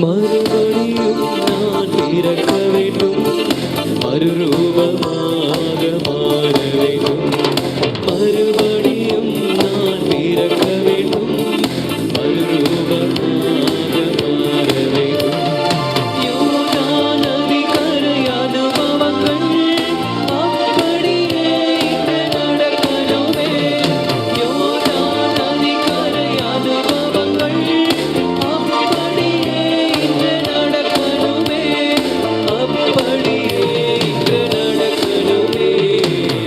மறுபடியும் நான் பிறக்க வேண்டும், மறுரூபமாக மாற வேண்டும். மறுபடியும் நான் பிறக்க வேண்டும், மறுரூபமாக மாற வேண்டும். யோர்தான் நதிக்கரை அனுபவங்கள் அப்படியே நடக்கணுமே. யோர்தான் நதிக்கரை அனுபவங்கள் அப்படியே நடக்கணுமே. அப்படியே நடக்கணுமே.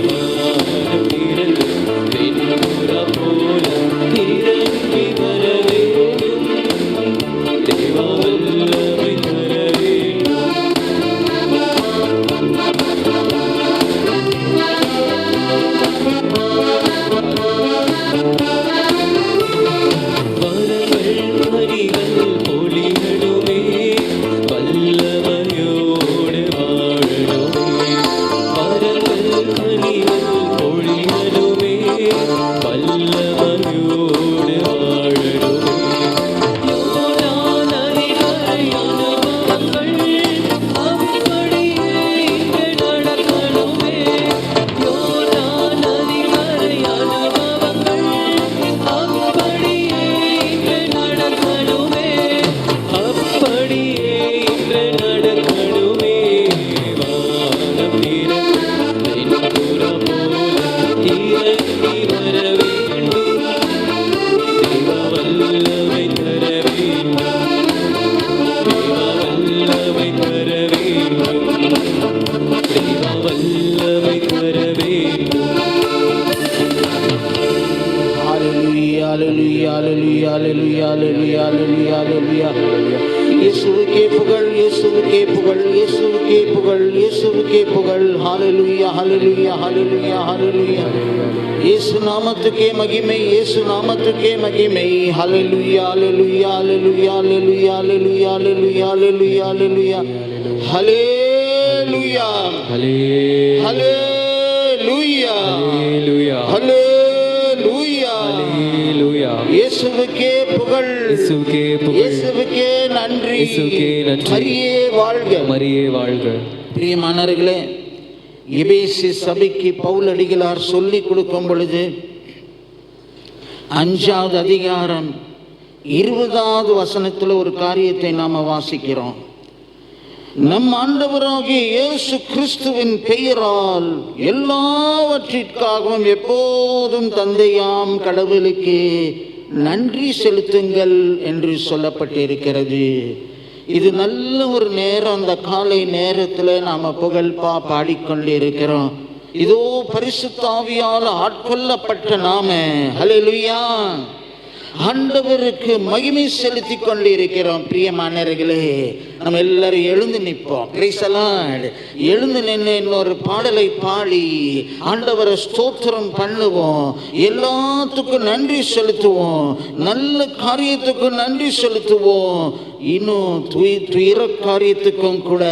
வானம் திறந்து வெண்புறா போல இறங்கி வர வேண்டும். தேவா வல்லமை தர வேண்டும். வரங்கள் கனிகள் பொழியணுமே, வல்லமையோடு வாழணுமே. வரங்கள் கனிகள் பொழியணுமே, வல்லமையோடு வாழணுமே. யோர்தான் நதிக்கரை அனுபவங்கள் அப்படியே நடக்கணுமே. யோர்தான் நதிக்கரை அனுபவங்கள் அப்படியே நடக்கணுமே. அப்படியே நடக்கணுமே. வானம் திறந்து வெண்புறா போல இறங்கி வர வேண்டும். தேவா வல்லமை தர வேண்டும். தேவா வல்லமை தர வேண்டும். தேவா வல்லமை தர வேண்டும். Hallelujah hallelujah hallelujah hallelujah hallelujah hallelujah hallelujah இயேசுவுக்கே புகழ் இயேசுவுக்கே புகழ் இயேசுவுக்கே புகழ் இயேசுவுக்கே புகழ் ஹalleluya ஹalleluya ஹalleluya ஹalleluya இயேசு நாமத்துக்கே மகிமை இயேசு நாமத்துக்கே மகிமை ஹalleluya ஹalleluya ஹalleluya ஹalleluya ஹalleluya ஹalleluya ஹalleluya ஹalleluya ஹalleluya ஹalleluya ஹalleluya ஹalleluya ஹalleluya. இயேசுவுக்கே புகழ் இயேசுவுக்கே புகழ். இயேசுவுக்கே நன்றி இயேசுவுக்கே நன்றி. மரியே வாழ்க மரியே வாழ்க. பிரியமானவர்களே, எபேசு சபைக்கு பவுல் அடிகளார் சொல்லிக் கொடுக்கும் பொழுது 5வது அதிகாரம் 20வது வசனத்தில் ஒரு காரியத்தை நாம வாசிக்கிறோம். நம் ஆண்டவராகிய இயேசு கிறிஸ்துவின் பெயரால் எல்லாவற்றிற்காகவும் எப்போதும் தந்தையாம் கடவுளுக்கு நன்றி செலுத்துங்கள் என்று சொல்லப்பட்டிருக்கிறது. இது நல்ல ஒரு நேரம். அந்த காலை நேரத்தில் நாம் புகழ் பாடிக்கொண்டிருக்கிறோம். இதோ பரிசுத்த ஆவியால் ஆட்கொள்ளப்பட்ட நாம ஹல்லேலூயா ஆண்டவருக்கு மகிமை செலுத்தி கொண்டிருக்கிறோம். பிரியமானவர்களே, நம்ம எல்லாரும் எழுந்து நிற்போம். Price the Lord. எழுந்து நின்று இன்னொரு பாடலை பாடி ஆண்டவரை ஸ்தோத்திரம் பண்ணுவோம். எல்லாத்துக்கும் நன்றி செலுத்துவோம். நல்ல காரியத்துக்கும் நன்றி செலுத்துவோம். இன்னும் துயர காரியத்துக்கும் கூட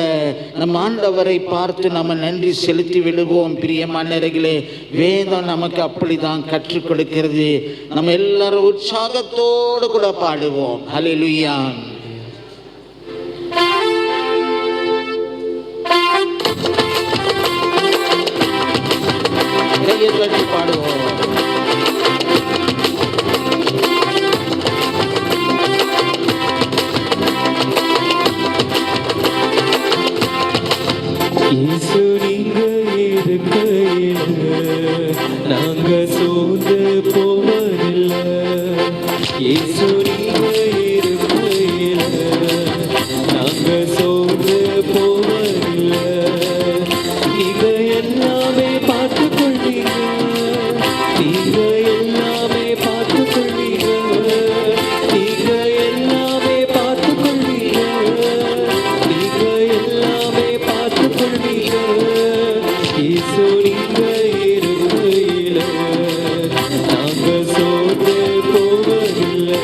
நம்ம ஆண்டவரை பார்த்து நம்ம நன்றி செலுத்தி விடுவோம். பிரியமானவர்களே, வேதம் நமக்கு அப்படிதான் கற்றுக் கொடுக்கிறது. நம்ம எல்லாரும் உற்சாகத்தோடு கூட பாடுவோம். ஹல்லேலூயா. கையை தட்டி பாடுவோம். இயேசு நீங்க இருக்கையில நாங்க சோர்ந்து போவதில்லை. இயேசு நீங்க இருக்கையில நாங்க சோர்ந்து போவதில்லை. நீங்க எல்லாமே பார்த்து கொள்வீங்க. நீங்க எல்லாமே பார்த்து கொள்வீங்க. நீங்க எல்லாமே பார்த்து கொள்வீங்க. நீங்க எல்லாமே பார்த்து கொள்வீங்க. இயேசு நீங்க இருக்கையில நாங்க சோர்ந்து போவதில்லை.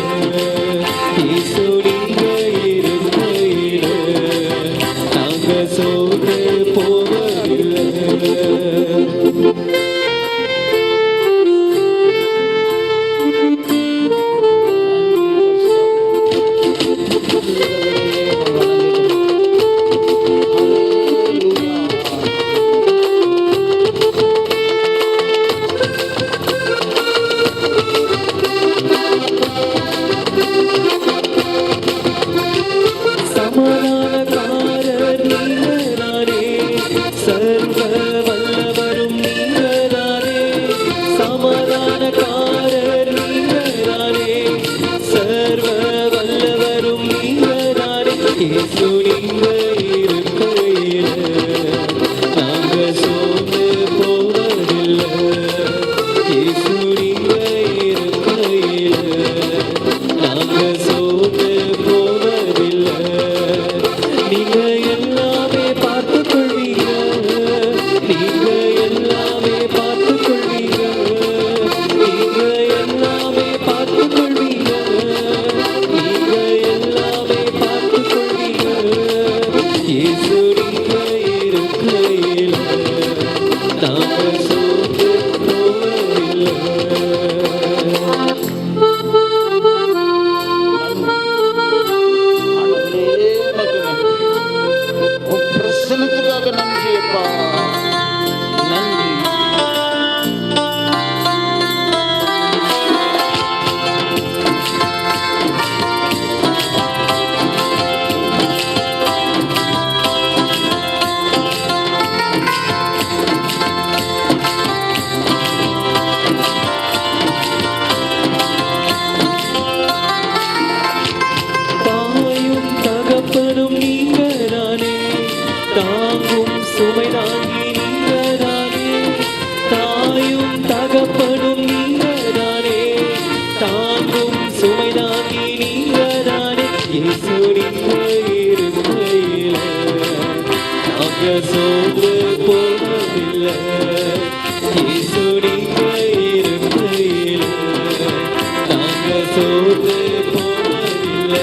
சோர்ந்து போவதில்லை.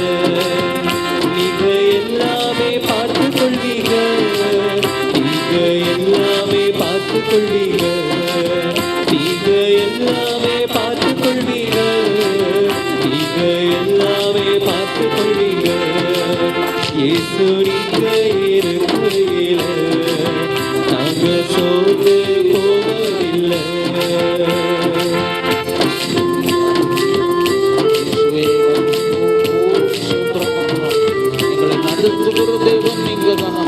நீங்க எல்லாமே பார்த்து கொள்வீங்க, நீங்க எல்லாமே பார்த்து கொள்வீங்க, நீங்க எல்லாமே பார்த்து கொள்வீங்க, நீங்க எல்லாமே பார்த்து கொள்வீங்க. இயேசு நீங்க இருக்கையில நாங்க சோர்ந்து போவதில்லை. எங்களை நடத்துகிற தேவன் நீங்க தான்.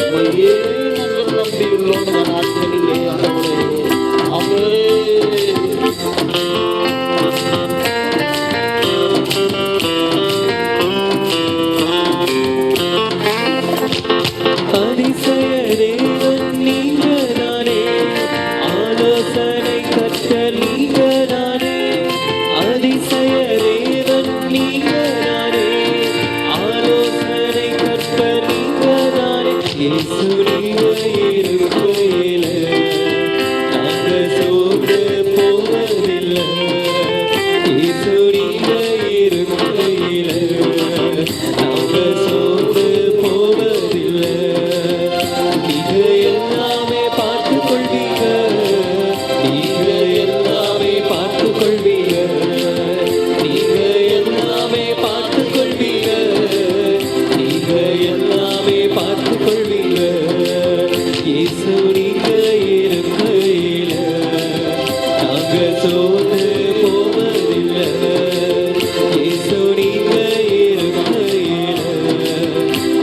உங்களையே நாங்கள் நம்பியுள்ளோம் இந்த நாட்களிலே ஆண்டவரே. அதிசய தேவன் நீங்க தானே, ஆலோசனை கர்த்தர் நீங்க தானே. அதிசய தேவன் நீங்க தானே, ஆலோசனை கர்த்தர் நீங்க தானே. இயேசு நீங்க இருக்கையில நாங்க சோர்ந்து போவதில்லை. இயேசு நீங்க இருக்கையில நாங்க சோர்ந்து போவதில்லை. நீங்க எல்லாமே பார்த்து கொள்வீங்க, நீங்க எல்லாமே பார்த்து கொள்வீங்க, நீங்க எல்லாமே பார்த்து கொள்வீங்க, நீங்க எல்லாமே பார்த்து கொள்வீங்க. இயேசு நீங்க இருக்கையில நாங்க சோர்ந்து போவதில்லை. இயேசு நீங்க இருக்கையில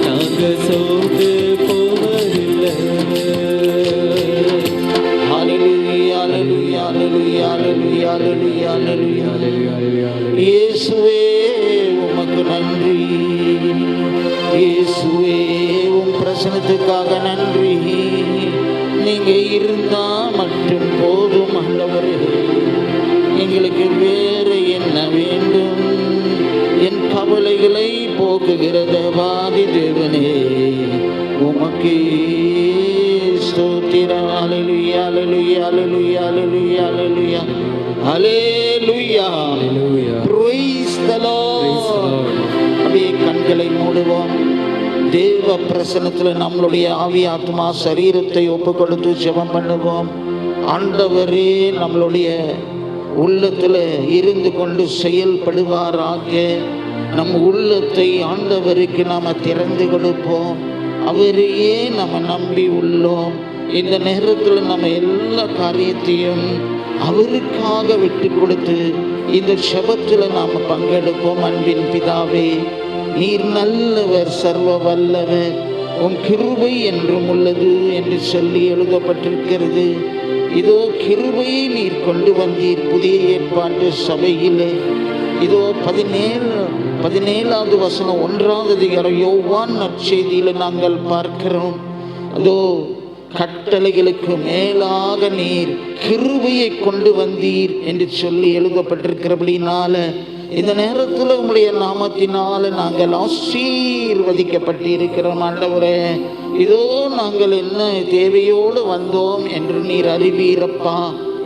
நாங்க சோர்ந்து போவதில்லை. ஹல்லேலூயா, ஹல்லேலூயா, ஹல்லேலூயா, ஹல்லேலூயா, ஹல்லேலூயா, ஹல்லேலூயா. இயேசுவே உமக்கு நன்றி. இயேசுவே உம் பிரசனத்துக்காக நன்றி. நீங்க இருந்தா மட்டும் போதும் ஆண்டவரே. எங்களுக்கு வேற என்ன வேண்டும்? என் கவலைகளை போக்குகிற தேவாதி தேவனே உமக்கே ஸ்தோத்திரம். ஹல்லேலூயா, hallelujah, hallelujah, hallelujah, hallelujah, hallelujah. Hallelujah. Praise the Praise the Lord. Lord. அப்படியே கண்களை மூடுவோம். தேவ பிரசன்னத்துல நம்மளுடைய ஆவி ஆத்மா சரீரத்தை ஒப்பு கொடுத்து ஜெபம் பண்ணுவோம். ஆண்டவரே நம்மளுடைய உள்ளத்துல இருந்து கொண்டு செயல்படுவாராக. நம் உள்ளத்தை ஆண்டவருக்கு நாம திறந்து கொடுப்போம். அவரையே நம்ம நம்பி உள்ளோம். இந்த நேரத்தில் நம்ம எல்லா காரியத்தையும் அவருக்காக விட்டு கொடுத்து இந்த ஜெபத்தில் நாம் பங்கெடுப்போம். அன்பின் பிதாவே, நீர் நல்லவர், சர்வ வல்லவர், உம் கிருபை என்றும் உள்ளது என்று சொல்லி எழுதப்பட்டிருக்கிறது. இதோ கிருபையை நீர் கொண்டு வந்தீர் புதிய ஏற்பாட்டு சபையிலே. இதோ 17வது வசனம் 1வது அதிகாரம் யோவான் நற்செய்தியில நாங்கள் பார்க்கிறோம். அதோ கட்டளைகளுக்கு மேலாக நீர் கிருபையை கொண்டு வந்தீர் என்று சொல்லி எழுதப்பட்டிருக்கிறபடினால இந்த நேரத்தில் உங்களுடைய நாமத்தினால நாங்கள் ஆசீர்வதிக்கப்பட்டு இருக்கிறோம். ஆண்டவரே, இதோ நாங்கள் என்ன தேவையோடு வந்தோம் என்று நீர் அறிவீரப்பா.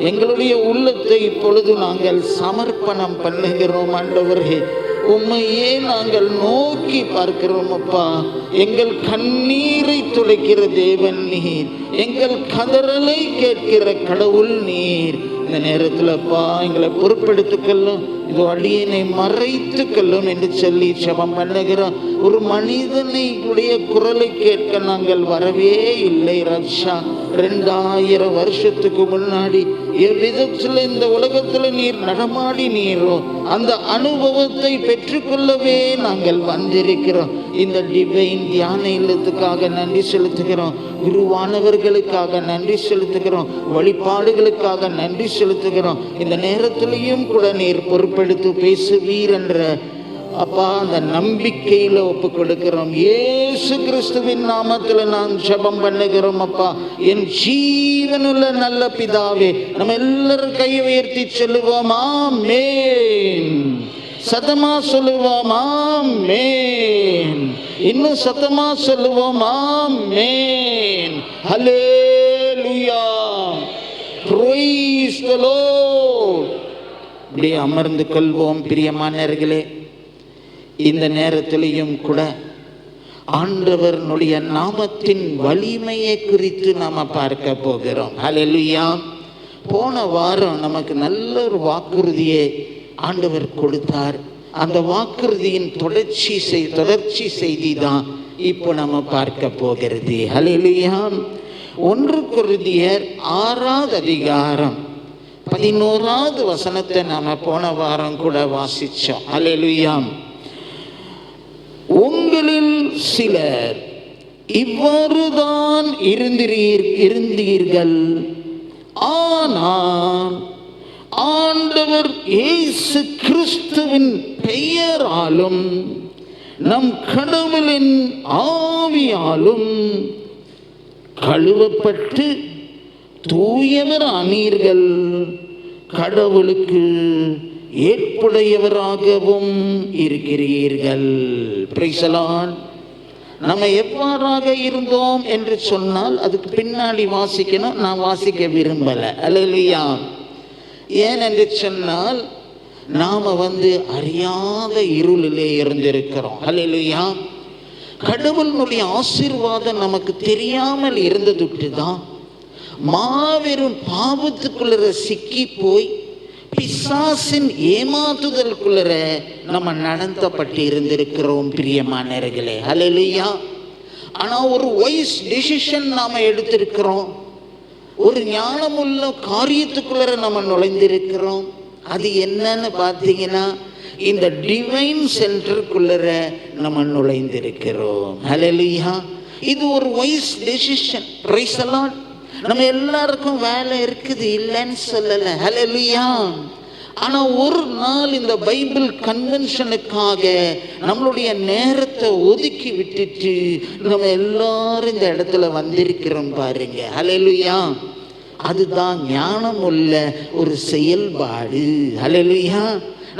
எங்களுடைய உள்ளத்தை இப்பொழுது நாங்கள் சமர்ப்பணம் பண்ணுகிறோம். ஆண்டவரே, உம்மையே நாங்கள் நோக்கி பார்க்கிறோம் அப்பா. எங்கள் கண்ணீரை துடைக்கிற தேவன் நீர், எங்கள் கதறலை கேட்கிற கடவுள் நீர். இந்த நேரத்தில் அப்பா எங்களை பொறுப்பெடுத்துக்கொள்ளும், இது அடியனை மறைத்துக்கொள்ளும் என்று சொல்லி ஜெபம் பண்ணுகிறோம். ஒரு மனிதனை உடைய குரலை கேட்க நாங்கள் வரவே இல்லை ரட்சா. 2000 வருஷத்துக்கு முன்னாடி எவ்விதத்தில் இந்த உலகத்தில் நீர் நடமாடி நீரோ அந்த அனுபவத்தை பெற்றுக்கொள்ளவே நாங்கள் வந்திருக்கிறோம். இந்த டிவைன் தியான இல்லத்துக்காக நன்றி செலுத்துகிறோம். குருவானவர்களுக்காக நன்றி செலுத்துகிறோம். வழிபாடுகளுக்காக நன்றி செலுத்துகிறோம். இந்த நேரத்திலையும் கூட நீர் பொறுப்பெடுத்து பேசுவீர் என்ற அப்பா அந்த நம்பிக்கையில ஒப்பு கொடுக்கிறோம். இயேசு கிறிஸ்துவின் நாமத்தில் நான் ஜெபம் பண்ணுகிறோம் அப்பா. என் ஜீவனுள்ள நல்ல பிதாவே, நம்ம எல்லாரும் கையை உயர்த்தி சொல்லுவோம் ஆமென். சத்தமா சொல்லுவோம் ஆமென். இன்னும் சத்தமா சொல்லுவோம் ஆமென். ஹல்லேலூயா. Praise the Lord. அப்படியே அமர்ந்து கொள்வோம். பிரியமானவர்களே, இந்த நேரத்திலையும் கூட ஆண்டவருடைய நாமத்தின் வலிமையை குறித்து நாம பார்க்க போகிறோம். ஹல்லேலூயா. போன வாரம் நமக்கு நல்ல ஒரு வாக்குறுதியை ஆண்டவர் கொடுத்தார். அந்த வாக்குறுதியின் தொடர்ச்சி செய்தி தான் இப்போ நம்ம பார்க்க போகிறது. ஹல்லேலூயா. 1 கொரிந்தியர் 6வது அதிகாரம் 11வது வசனத்தை நாம போன வாரம் கூட வாசிச்சோம். ஹல்லேலூயா. உங்களில் சிலர் இவ்வாறுதான் இருந்தீர்கள், ஆனால் ஆண்டவர் இயேசு கிறிஸ்துவின் பெயராலும் நம் கடவுளின் ஆவியாலும் கழுவப்பட்டு தூயவர் ஆனீர்கள், கடவுளுக்கு ஏற்புடையவராகவும் இருக்கிறீர்கள். Price the Lord. நம்ம எவ்வாறாக இருந்தோம் என்று சொன்னால் அதுக்கு பின்னாடி வாசிக்கணும், நான் வாசிக்க விரும்பல. அல்லேலூயா. ஏன் என்று சொன்னால் நாம அறியாத இருளிலே இருந்திருக்கிறோம். அல்லேலூயா. கடவுளுடைய ஆசீர்வாதம் நமக்கு தெரியாமல் இருந்ததுட்டு தான் மாபெரும் பாவத்துக்குள்ள சிக்கி போய் பிசாசின் ஏமாத்துதலுக்குள்ள நம்ம நடத்தப்பட்டு இருந்திருக்கிறோம். பிரியமானவர்களே, ஹல்லேலூயா. ஆனா ஒரு வைஸ் டெசிஷன் நாம எடுத்திருக்கிறோம். ஒரு ஞானமுள்ள காரியத்துக்குள்ள நம்ம நுழைந்திருக்கிறோம். அது என்னன்னு பார்த்தீங்கன்னா இந்த டிவைன் சென்டருக்குள்ள நம்ம நுழைந்திருக்கிறோம். ஹல்லேலூயா. இது ஒரு wise decision. Praise the Lord. நம்ம எல்லாருக்கும் வேலை இருக்குது, இல்லைன்னு சொல்லல. ஹல்லேலூயா. ஆனா ஒரு நாள் இந்த பைபிள் கன்வென்ஷனுக்காக நம்மளுடைய நேரத்தை ஒதுக்கி விட்டுட்டு நம்ம எல்லாரும் இந்த இடத்துல வந்திருக்கிறோம் பாருங்க. ஹல்லேலூயா. அதுதான் ஞானம் உள்ள ஒரு செயல்பாடு. ஹல்லேலூயா.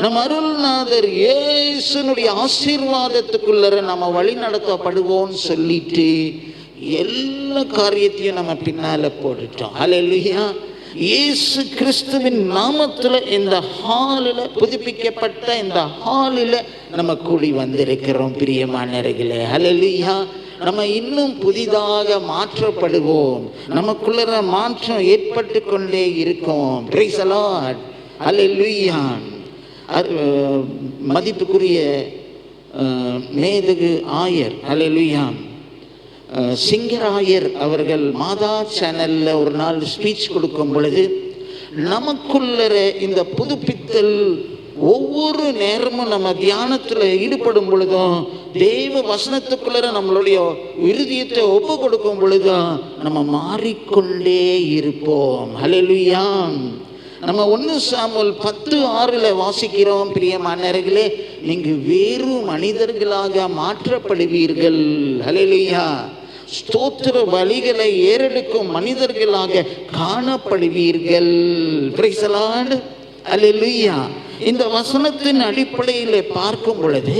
நம் அருள்நாதர் இயேசுனுடைய ஆசீர்வாதத்துக்குள்ள நம்ம வழி நடத்தப்படுவோம் சொல்லிட்டு எல்லா காரியத்தையும் நம்ம பின்னால போட்டுட்டோம். ஹல்லேலூயா. இயேசு கிறிஸ்துவின் நாமத்துல இந்த ஹாலில் புதுப்பிக்கப்பட்ட இந்த ஹாலில் நம்ம கூடி வந்திருக்கிறோம். பிரியமானவர்களே, ஹல்லேலூயா. நம்ம இன்னும் புதிதாக மாற்றப்படுவோம். நமக்குள்ள மாற்றம் ஏற்பட்டு கொண்டே இருக்கும். Praise the Lord. ஹல்லேலூயா. மதிப்புக்குரிய மேதகு ஆயர், ஹல்லேலூயா, சிங்கராயர் அவர்கள் மாதா சேனல்ல ஒரு நாள் ஸ்பீச் கொடுக்கும் பொழுது நமக்குள்ள இந்த புதுப்பித்தல் ஒவ்வொரு நேரமும் நம்ம தியானத்துல ஈடுபடும் பொழுதும் தேவ வசனத்துக்குள்ள நம்மளுடைய இருதயத்தை ஒப்பு கொடுக்கும் பொழுதும் நம்ம மாறிக்கொண்டே இருப்போம். ஹல்லேலூயா. நம்ம 1 சாமுவேல் 10:6 வாசிக்கிறோம். பிரியமானவர்களே, நீங்க வேறு மனிதர்களாக மாற்றப்படுவீர்கள். ஹல்லேலூயா. ஸ்தோத்திர பலிகளை ஏறெடுக்கும் மனிதர்களாக காணப்படுவீர்கள். Price the Lord. ஹல்லேலூயா. இந்த வசனத்தின் அடிப்படையில் பார்க்கும் பொழுது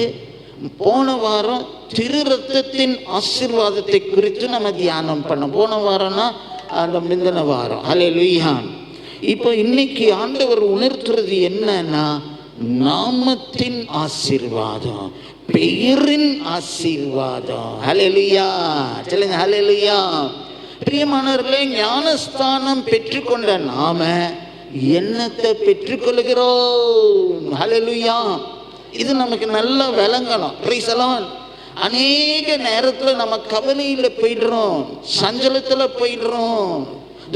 போன வாரம் திரு ரத்தத்தின் ஆசீர்வாதத்தை குறித்து நம்ம தியானம் பண்ணோம். போன வாரம்னா அந்த முந்தின வாரம். ஹல்லேலூயா. இப்போ இன்னைக்கு ஆண்டவர் உணர்த்துறது என்னன்னா நாமத்தின் ஆசீர்வாதம், பெயரின் ஆசீர்வாதம். ஹல்லேலூயா. சொல்லுங்க, ஹல்லேலூயா. பிரியமானவர்களே, ஞானஸ்தானம் பெற்றுக்கொண்ட நாம என்னத்தை பெற்றுக்கொள்கிறோம்? ஹல்லேலூயா. இது நமக்கு நல்லா விளங்கணும். Price the Lord. அநேக நேரத்தில் நம்ம கவலையில் போயிடுறோம், சஞ்சலத்தில் போயிடுறோம்,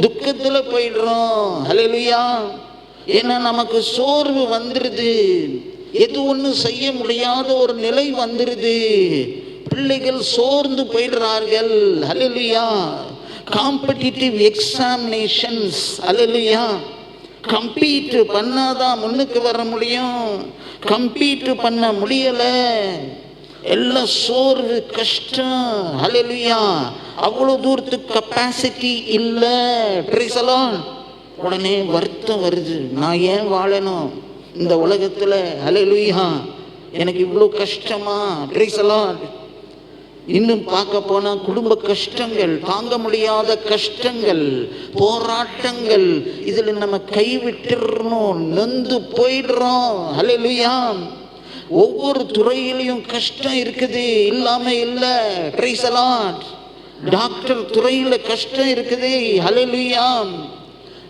துக்கத்துல போயிடுறோம். ஹல்லேலூயா. ஏன்னா நமக்கு சோர்வு வந்துருது, எது ஒண்ணு செய்ய முடியாத ஒரு நிலை வந்துருது. பிள்ளைகள் சோர்ந்து போயிடுறார்கள். Hallelujah. Competitive examinations. Hallelujah. Compete பண்ணாதான் முன்னுக்கு வர முடியும். கம்பீட் பண்ண முடியல, எல்லாம் சோர்வு, கஷ்டம். ஹல்லேலூயா. அவ்வளவு தூரத்துக்கு கெப்பாசிட்டி இல்லை. Price the Lord. உடனே வருத்தம் வருது, நான் ஏன் வாழணும் இந்த உலகத்துல? ஹல்லேலூயா. எனக்கு இவ்வளவு கஷ்டமா? Price the Lord. இன்னும் பார்க்க போனா குடும்ப கஷ்டங்கள், தாங்க முடியாத கஷ்டங்கள், போராட்டங்கள், இதுல நம்ம கைவிட்டுறோம், நொந்து போயிடுறோம். ஹல்லேலூயா. ஒவ்வொரு துறையிலையும் கஷ்டம் இருக்குது, இல்லாம இல்ல. Price the Lord. டாக்டர் துறையில கஷ்டம் இருக்குது. ஹல்லேலூயா.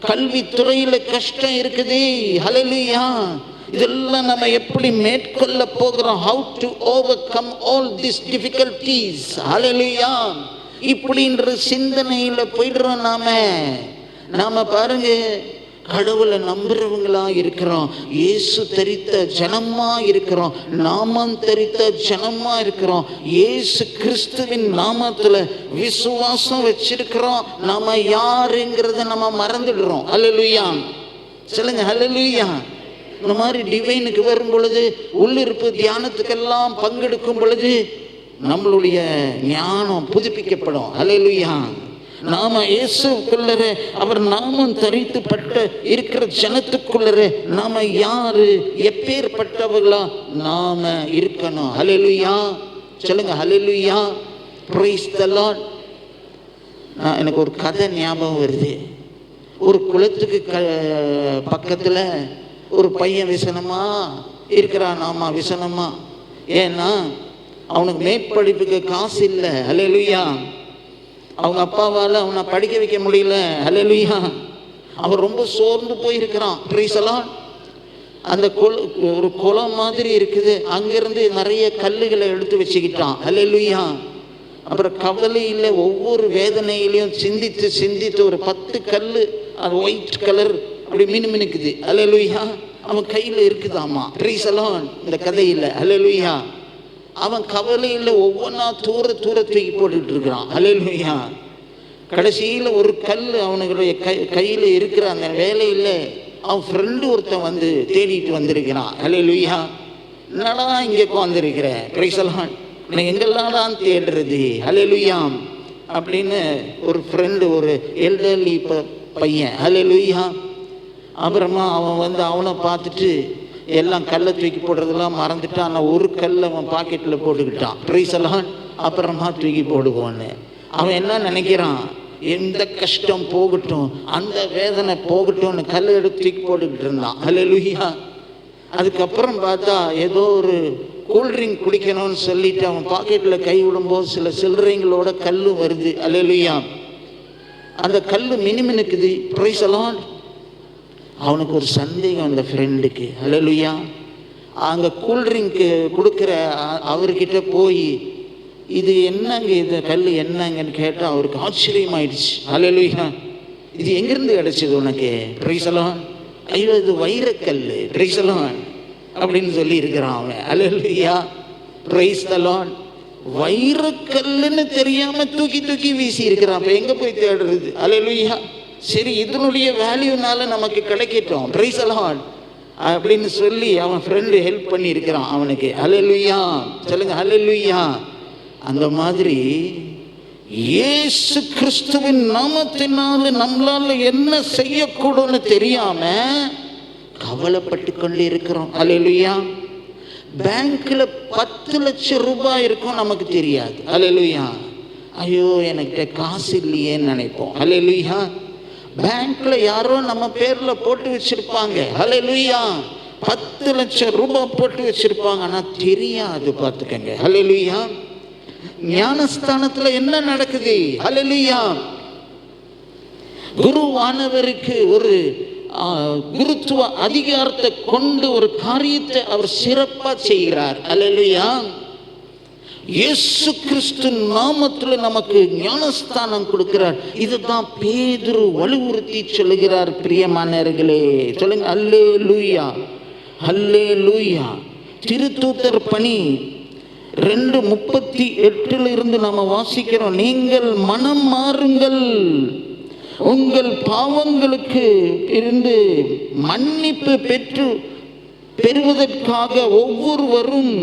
கல்வி துறையில கஷ்டம் இருக்குது. ஹல்லேலூயா. இதெல்லாம் நம்ம எப்படி மேற்கொள்ள போகிறோம்? how to overcome all these difficulties. ஹல்லேலூயா. இப்படின்ற சிந்தனையில போயிடுறோம் நாம பாருங்க, கடவுளை நம்புறவங்களா இருக்கிறோம், இயேசு தரித்த ஜனமா இருக்கிறோம், நாமம் தரித்த ஜனமா இருக்கிறோம், இயேசு கிறிஸ்துவின் நாமத்துல விசுவாசம் வச்சிருக்கிறோம். நாம யாருங்கிறத நம்ம மறந்துடுறோம். ஹல்லேலூயா. சொல்லுங்க ஹல்லேலூயா. இந்த மாதிரி டிவைனுக்கு வரும் பொழுது, உள்ளிருப்பு தியானத்துக்கெல்லாம் பங்கெடுக்கும் பொழுது நம்மளுடைய ஞானம் புதுப்பிக்கப்படும். ஹல்லேலூயா. நாம இயேசுக்குள்ளரே, அவர் நாமம் தரித்துப்பட்ட இருக்கிற ஜனத்துக்குள்ளரே நாம யாரு, எப்பேற்பட்டவர்களா நாம இருக்கணும். ஹல்லேலூயா. சொல்லுங்க ஹல்லேலூயா. Praise the Lord. எனக்கு ஒரு கதை ஞாபகம் வருது. ஒரு குளத்துக்கு பக்கத்துல ஒரு பையன் விசனமா இருக்கிறான். ஆமா, விசனமா. ஏன்னா அவனுக்கு மேற்படிப்புக்கு காசு இல்லை. ஹல்லேலூயா. அவங்க அப்பாவால் அவனை படிக்க வைக்க முடியல. ஹல்லேலூயா. அவன் ரொம்ப சோர்ந்து போயிருக்கிறான். Praise the Lord. அந்த ஒரு குளம் மாதிரி இருக்குது, அங்கிருந்து நிறைய கல்லுகளை எடுத்து வச்சுக்கிட்டான். ஹல்லேலூயா. அப்புறம் கவலையில் ஒவ்வொரு வேதனையிலையும் சிந்தித்து சிந்தித்து ஒரு 10 கல்லு, அது ஒயிட் கலர் அப்படி மினுமினுக்குது. ஹல்லேலூயா. அவன் கையில் இருக்குதாமா. Price the Lord. இந்த கதையில் ஹல்லேலூயா. அவன் கவலையில் ஒவ்வொன்றா தூர தூக்கி போட்டுட்டு இருக்கிறான். ஹல்லேலூயா. கடைசியில் ஒரு கல் அவனுடைய கையில் இருக்கிற அந்த வேலையில் அவன் ஃப்ரெண்டு ஒருத்தன் வந்து தேடிட்டு வந்திருக்கிறான். ஹல்லேலூயா. என்னடா இங்கே உட்காந்துருக்கிறேன்? Price the Lord. நான் எங்கெல்லாம் தான் தேடுறது? ஹல்லேலூயா. அப்படின்னு ஒரு ஃப்ரெண்டு, ஒரு எல்டர்லி பையன். ஹல்லேலூயா. அப்புறமா அவன் வந்து அவனை பார்த்துட்டு எல்லாம் கல்லை தூக்கி போடுறதெல்லாம் மறந்துட்டான். ஆனால் ஒரு கல்லை அவன் பாக்கெட்டில் போட்டுக்கிட்டான். Price the Lord. அப்புறமா தூக்கி போடுவோன்னு அவன் என்ன நினைக்கிறான்? எந்த கஷ்டம் போகட்டும், அந்த வேதனை போகட்டும்னு கல்லை எடுத்து தூக்கி போட்டுக்கிட்டு இருந்தான். ஹல்லேலூயா. அதுக்கப்புறம் பார்த்தா ஏதோ ஒரு கூல்ட்ரிங்க் குடிக்கணும்னு சொல்லிட்டு அவன் பாக்கெட்டில் கை விடும்போது சில சில்லறைங்களோட கல் வருது. ஹல்லேலூயா. அந்த கல் மினுமினுக்குது. Price the Lord. அவனுக்கு ஒரு சந்தேகம் அந்த ஃப்ரெண்டுக்கு. ஹல்லேலூயா. அங்கே கூல்ட்ரிங்க்கு கொடுக்குற அவர்கிட்ட போய் இது என்னங்க, இது கல் என்னங்கன்னு கேட்டால் அவருக்கு ஆச்சரியமாயிடுச்சு. ஹல்லேலூயா. இது எங்கேருந்து கிடச்சிது உனக்கு? Price the Lord. ஐயோ, இது வைரக்கல். பிரைஸ் தி லார்ட் அப்படின்னு சொல்லி இருக்கிறான் அவன். ஹல்லேலூயா. Praise the Lord. வைரக்கல்லுன்னு தெரியாம தூக்கி வீசி இருக்கிறான். அப்ப எங்க போய் தேடுறது? ஹல்லேலூயா. சரி, இதனுடைய வேல்யூனால நமக்கு கிடைக்கட்டும். பிரைஸ் தி லார்ட் அப்படின்னு சொல்லி அவன் ஃப்ரெண்டு ஹெல்ப் பண்ணி இருக்கிறான் அவனுக்கு. ஹல்லேலூயா. சொல்லுங்க ஹல்லேலூயா. அந்த மாதிரி இயேசு கிறிஸ்துவின் நாமத்தினால நம்மளால என்ன செய்யக்கூடும்னு தெரியாம கவலைப்பட்டு கொண்டு இருக்கிறோம். ஹல்லேலூயா. பேங்க்ல 10 லட்சம் ரூபாய் இருக்கும், நமக்கு தெரியாது. ஹல்லேலூயா. ஐயோ, எனக்கு காசு இல்லையேன்னு நினைப்போம். ஹல்லேலூயா. பேங்க்ல யாரோ நம்ம பேர்ல போட்டு வச்சிருப்பாங்க. ஹல்லேலூயா. 10 லட்சம் ரூபாய் போட்டு வச்சிருப்பாங்க, ஆனா தெரியாது. பார்த்துக்கங்க. ஹல்லேலூயா. ஞானஸ்தானத்துல என்ன நடக்குது? ஹல்லேலூயா. குருவானவருக்கு ஒரு குருத்துவ அதிகாரத்தை கொண்டு ஒரு காரியத்தை அவர் சிறப்பா செய்கிறார். ஹல்லேலூயா. இயேசு கிறிஸ்து நாமத்துல நமக்கு ஞானஸ்தானம் கொடுக்கிறார். இதுதான் பேதுரு வலியுறுத்தி சொல்லுகிறார். பிரியமானவர்களே, சொல்லுங்க அல்லேலூயா. அல்லேலூயா. திருத்தூதர் பணி 2:38 இருந்து நம்ம வாசிக்கிறோம். நீங்கள் மனம் மாறுங்கள், உங்கள் பாவங்களுக்கு இருந்து மன்னிப்பு பெறுவதற்காக ஒவ்வொருவரும்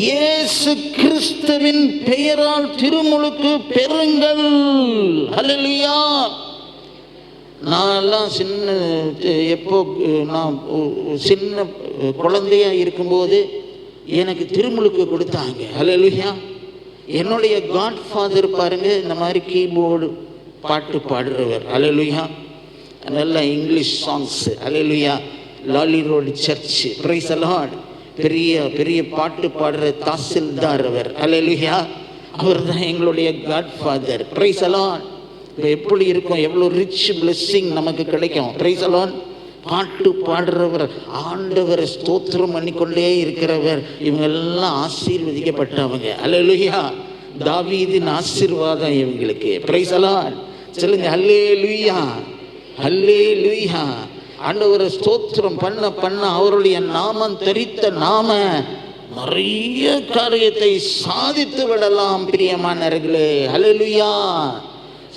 இயேசு கிறிஸ்துவின் பெயரால் திருமுழுக்கு பெறுங்கள். ஹல்லேலூயா. நான் சின்ன குழந்தையா இருக்கும்போது எனக்கு திருமுழுக்கு கொடுத்தாங்க. ஹல்லேலூயா. என்னுடைய காட் ஃபாதர் பாருங்க, இந்த மாதிரி கீபோர்டு பாட்டு பாடுறவர். அல்லேலூயா. நல்ல English songs. Alleluia. Lawley road church. Praise the Lord. பெரிய பெரிய பாட்டு பாடுற தாசில்தார் அவர். அல்லேலூயா. அவர் தான் எங்களுடைய godfather. Praise the Lord. இப்போ எப்படி இருக்கும், எவ்வளோ ரிச் பிளெஸ்ஸிங் நமக்கு கிடைக்கும். Praise the Lord. பாட்டு பாடுறவர், ஆண்டவர் ஸ்தோத்திரம் பண்ணிக்கொண்டே இருக்கிறவர். இவங்க எல்லாம் ஆசீர்வதிக்கப்பட்டவங்க. அல்லேலூயா. தாவீதின் ஆசீர்வாதம் இவங்களுக்கு. Price the Lord. சொல்லுங்க அல்லேலூயா, அல்லேலூயா. ஆண்டவரை ஸ்தோத்திரம் பண்ண பண்ண அவருடைய நாமம் தரித்த நாம நிறைய காரியத்தை சாதித்து விடலாம் பிரியமானவர்களே. அல்லேலூயா.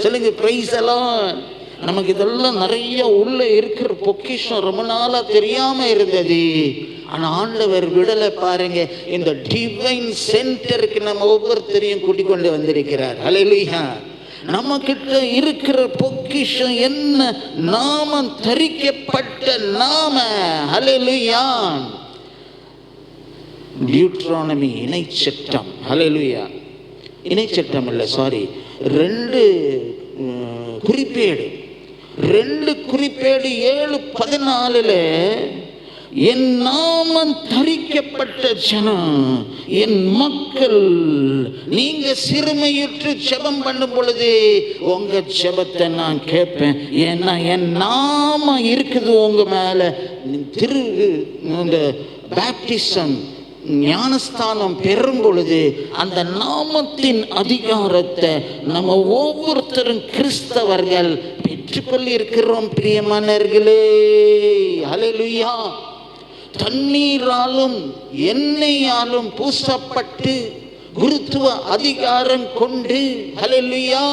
சொல்லுங்க பிரைஸ் தி லார்ட். நமக்கு இதெல்லாம் நிறைய உள்ள இருக்கிற பொக்கிஷம் ரொம்ப நாளா தெரியாம இருந்தது. ஆனா ஆண்டவர் விடலை பாருங்க. இந்த டிவைன் சென்டருக்கு நம்ம ஒவ்வொருத்தரையும் கூட்டிக் கொண்டு வந்திருக்கிறார். அல்லேலூயா. நம்ம கிட்ட இருக்கிற பொக்கிஷம் என்ன? நாமம் தரிக்கப்பட்ட நாம. அல்லேலூயா. டியூட்ரானமி இணைச்சட்டம். அல்லேலூயா. இணைச்சட்டம் இல்லை, சாரி, 2 குறிப்பேடு 7:14 என் நாமம் தரிக்கப்பட்ட ஜனம், என் மக்கள், நீங்க சிறுமையுற்று ஜெபம் பண்ணும் பொழுது உங்க ஜெபத்தை நான் கேட்பேன். ஏன்னா என் நாமம் இருக்குது உங்க மேல. இந்த பேப்டிசம் ஞானஸ்தானம் பெறும் பொழுது அந்த நாமத்தின் அதிகாரத்தை நம்ம ஒவ்வொருத்தரும் கிறிஸ்தவர்கள் பெற்றுக்கொள்ளி இருக்கிறோம் பிரியமானவர்களே. அல்லேலூயா. தண்ணீராலும் எண்ணெயாலும் பூசப்பட்டு குருத்துவ அதிகாரம் கொண்டு, அல்லேலூயா,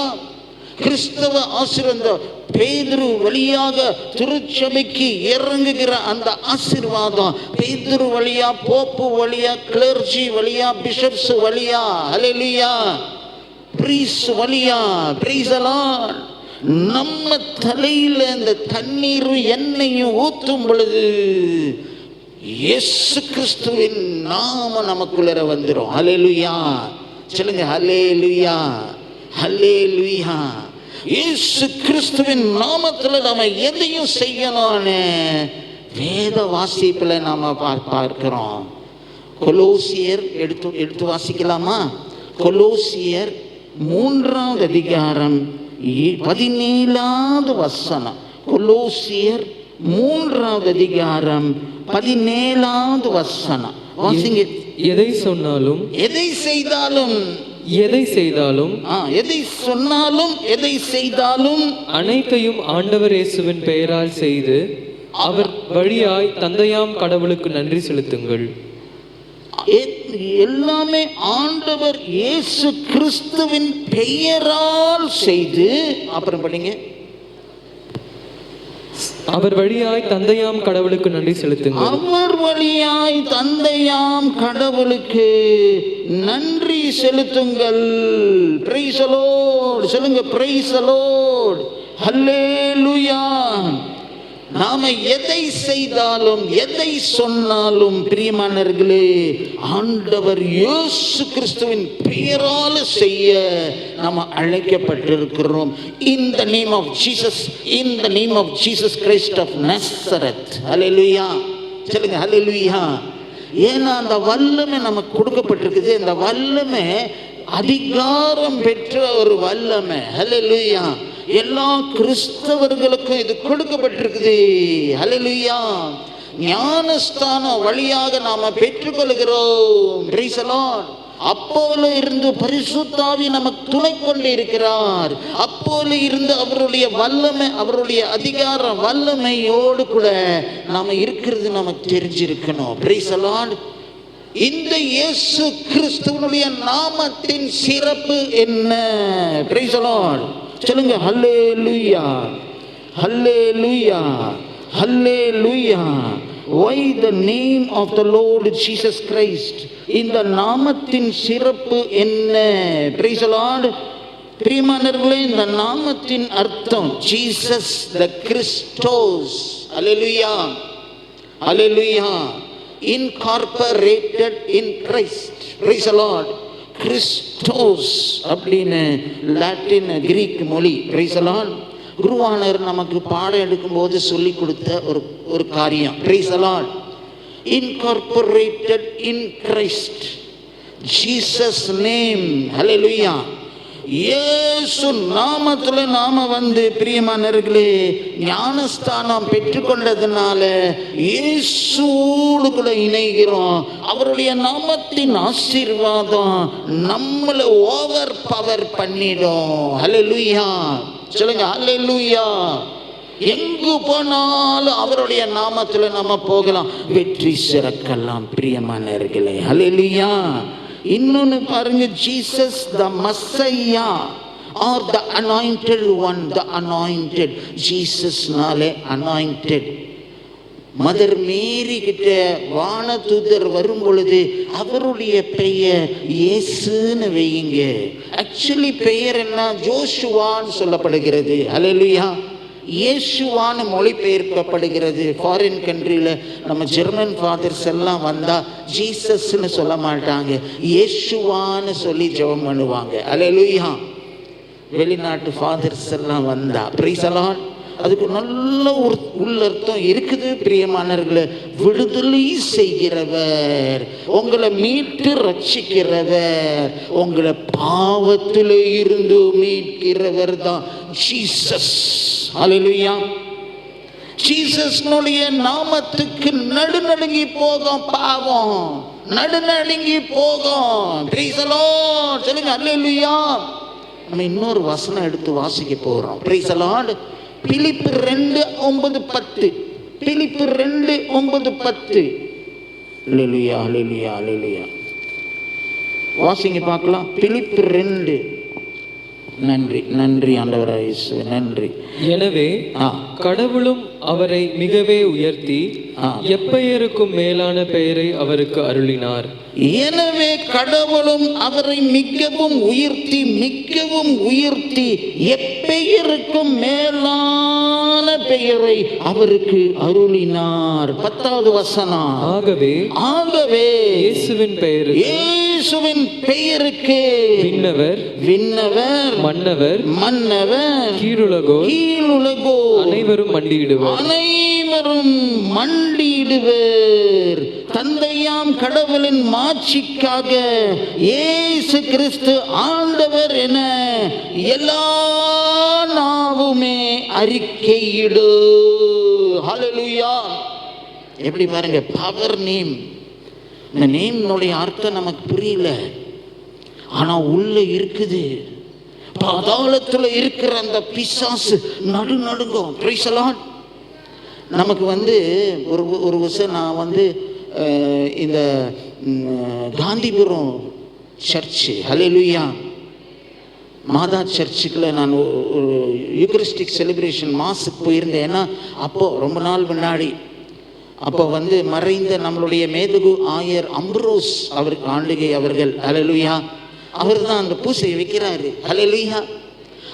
கிறிஸ்தவ ஆசீர்வாதம் பேதுரு வழியாக திருச்சபைக்கு இறங்குகிற அந்த ஆசீர்வாதம் பேதுரு வழியா, போப்பு வழியா, கிளர்ஜி வழியா, பிஷப்ஸ் வழியா, அல்லேலூயா, பிரீஸ் வழியா, பிரைஸ் தி லார்ட், நம்ம தலையில இந்த தண்ணீரும் எண்ணெயும் ஊற்றும் பொழுது இயேசு கிறிஸ்துவின் நாம நமக்குள்ள வந்துடும். அல்லேலூயா. சொல்லுங்க அல்லேலூயா, அல்லேலூயா. இயேசு கிறிஸ்துவின் நாமத்துல நாம எதையும் செய்யணும்னு வேத வாசிப்புல நாம பார்க்கிறோம். கொலோசியர் எடுத்து வாசிக்கலாமா? கொலோசியர் 3வது அதிகாரம் 17வது வசனம். கொலோசியர் 3வது அதிகாரம் 17வது வசனம் வாசிங்க. எதை சொன்னாலும், எதை செய்தாலும், எதை செய்தாலும், எதை சொன்னாலும், எதை செய்தாலும் அனைத்தையும் ஆண்டவர் இயேசுவின் பெயரால் செய்து அவர் வழியாய் தந்தையாம் கடவுளுக்கு நன்றி செலுத்துங்கள். எல்லாமே ஆண்டவர் இயேசு கிறிஸ்துவின் பெயரால் செய்து, அப்புறம் படிங்க, அவர் வழியாய் தந்தையாம் கடவுளுக்கு நன்றி செலுத்துங்கள். அவர் வழியாய் தந்தையாம் கடவுளுக்கு நன்றி செலுத்துங்கள். Price the Lord. சொல்லுங்க பிரைஸ் தி லார்ட். ஹல்லேலூயா. நாம எதை செய்தாலும், எதை சொன்னாலும் பிரியமானவர்களே, ஆண்டவர் இயேசு கிறிஸ்துவின் பெயரால செய்ய நாம் அழைக்கப்பட்டிருக்கிறோம். In the name of Jesus, in the name of Jesus Christ of Nazareth. Hallelujah. சொல்லுங்க அல்லேலூயா. ஏன்னா அந்த வல்லமை நமக்கு கொடுக்கப்பட்டிருக்குது. அந்த வல்லமை அதிகாரம் பெற்ற ஒரு வல்லமை. அல்லேலூயா. எல்லா கிறிஸ்தவர்களுக்கும் இது கொடுக்கப்பட்டிருக்குது. அல்லேலூயா. ஞானஸ்தானம் வழியாக நாம பெற்றுக்கொள்கிறோம். Price the Lord. அப்போல இருந்து பரிசுத்த ஆவி நமக்கு துணை கொண்டு இருக்கிறார். அப்போல இருந்து அவருடைய வல்லமை, அவருடைய அதிகாரம் வல்லமையோடு கூட நாம இருக்கிறது நமக்கு தெரிஞ்சிருக்கணும். Price the Lord. இந்த இயேசு கிறிஸ்துவினுடைய நாமத்தின் சிறப்பு என்ன? Price the Lord. சொல்லுங்க ஹல்லேலூயா, hallelujah, hallelujah. Why the name of the Lord Jesus Christ? இந்த நாமத்தின் சிறப்பு என்ன? Praise the Lord. பிரியமானவர்களே, இந்த நாமத்தின் அர்த்தம் ஜீசஸ் த கிறிஸ்டோஸ். Hallelujah, hallelujah. Incorporated in Christ. Praise the Lord. கிறிஸ்டோஸ் அப்படின்னு லாட்டின் கிரீக் மொழி. Praise the Lord. குருவானர் நமக்கு பாடம் எடுக்கும்போது சொல்லி கொடுத்த ஒரு காரியம். Praise the Lord. Incorporated in Christ Jesus name. Hallelujah. இயேசு நாமத்துல நாம பிரியமானவர்களே ஞானஸ்தானம் பெற்றுக்கொண்டதுனால இயேசுவோடு கூட இணைகிறோம். அவருடைய நாமத்தின் ஆசீர்வாதம் நம்மளை ஓவர் பவர் பண்ணிடும். ஹல்லேலூயா. சொல்லுங்க ஹல்லேலூயா. எங்கு போனாலும் அவருடைய நாமத்துல நம்ம போகலாம், வெற்றி சிறக்கலாம். பிரியமானவர்களே ஹல்லேலூயா. இன்னொன்னு பாருங்க, Jesus the Messiah are the anointed one. The anointed, ஜீசஸ்னாலே அனாயிண்டட். மதர் மேரி கிட்ட வானதூதர் வரும் பொழுது அவருடைய பெயர் இயேசுன்னு வையுங்க. ஆக்சுவலி பெயர் என்ன? ஜோஷுவான்னு சொல்லப்படுகிறது. ஹல்லேலூயா. இயேசுவான்னு மொழிபெயர்க்கப்படுகிறது. ஃபாரின் கண்ட்ரியில் நம்ம ஜெர்மன் ஃபாதர்ஸ் எல்லாம் வந்தால் ஜீசஸ்ன்னு சொல்ல மாட்டாங்க, இயேசுவான்னு சொல்லி ஜெபம் பண்ணுவாங்க. ஹல்லேலூயா. வெளிநாட்டு ஃபாதர்ஸ் எல்லாம் வந்தா பிரைஸ் தி லார்ட், அதுக்கு நல்ல ஒரு உள்ளர்த்தம் இருக்குது. பிரியமானவர்களே, விடுதலை செய்கிறவர், உங்களை மீட்டு ரட்சிக்கிறவர், உங்களை பாவத்திலே இருந்து மீட்கிறவர் தான் ஜீசஸ். ஹல்லேலூயா. ஜீசஸ்னுடைய நாமத்துக்கு நடுநடுங்கி போகும் பாவம், நடுநடுங்கி போகும். Praise the Lord. சொல்லுங்க ஹல்லேலூயா. நம்ம இன்னொரு வசனம் எடுத்து வாசிக்க போறோம். Praise the Lord. பிலிப்பு 2:9-10. பிலிப்பு 2:9-10. Hallelujah hallelujah hallelujah. வாசிங்க பார்க்கலாம். பிலிப்பு 2. நன்றி நன்றி ஆண்டவராகிய இயேசுவே, நன்றி. எனவே கடவுளும் அவரை மிகவே உயர்த்தி எப்பெயருக்கும் மேலான பெயரை அவருக்கு அருளினார். எனவே கடவுளும் அவரை மிகவும் உயர்த்தி எப்பெயருக்கும் மேலான பெயரை அவருக்கு அருளினார். 10வது வசனம். ஆகவே இயேசுவின் பெயருக்கு விண்ணவர் மன்னவர் கீழுலகோர் அனைவரும் மண்டியிடுவர். தந்தையாம் கடவுளின் மாட்சிக்காக இயேசு கிறிஸ்து ஆண்டவர் என எல்லா நாவுமே அறிக்கையிடு. ஹல்லேலூயா. எப்படி பாருங்க, பவர் நேம். இந்த நேம்னுடைய அர்த்தம் நமக்கு புரியல, ஆனா உள்ள இருக்குது. பாதாளத்துல இருக்கிற அந்த பிசாசு நடுங்கும். Price the Lord. நமக்கு ஒரு விஷயம், நான் இந்த காந்திபுரம் சர்ச்சு, ஹல்லேலூயா, மாதா சர்ச்சுக்குள்ள நான் ஒரு யூகரிஸ்டிக் செலிப்ரேஷன் மாஸுக்கு போயிருந்தேன். ஏன்னா அப்போ ரொம்ப நாள் முன்னாடி, அப்போ மறைந்த நம்மளுடைய மேதகு ஆயர் அம்ப்ரோஸ் ஆண்டிகை அவர்கள், ஹல்லேலூயா, அவர் தான் அந்த பூசையை வைக்கிறாரு. ஹல்லேலூயா.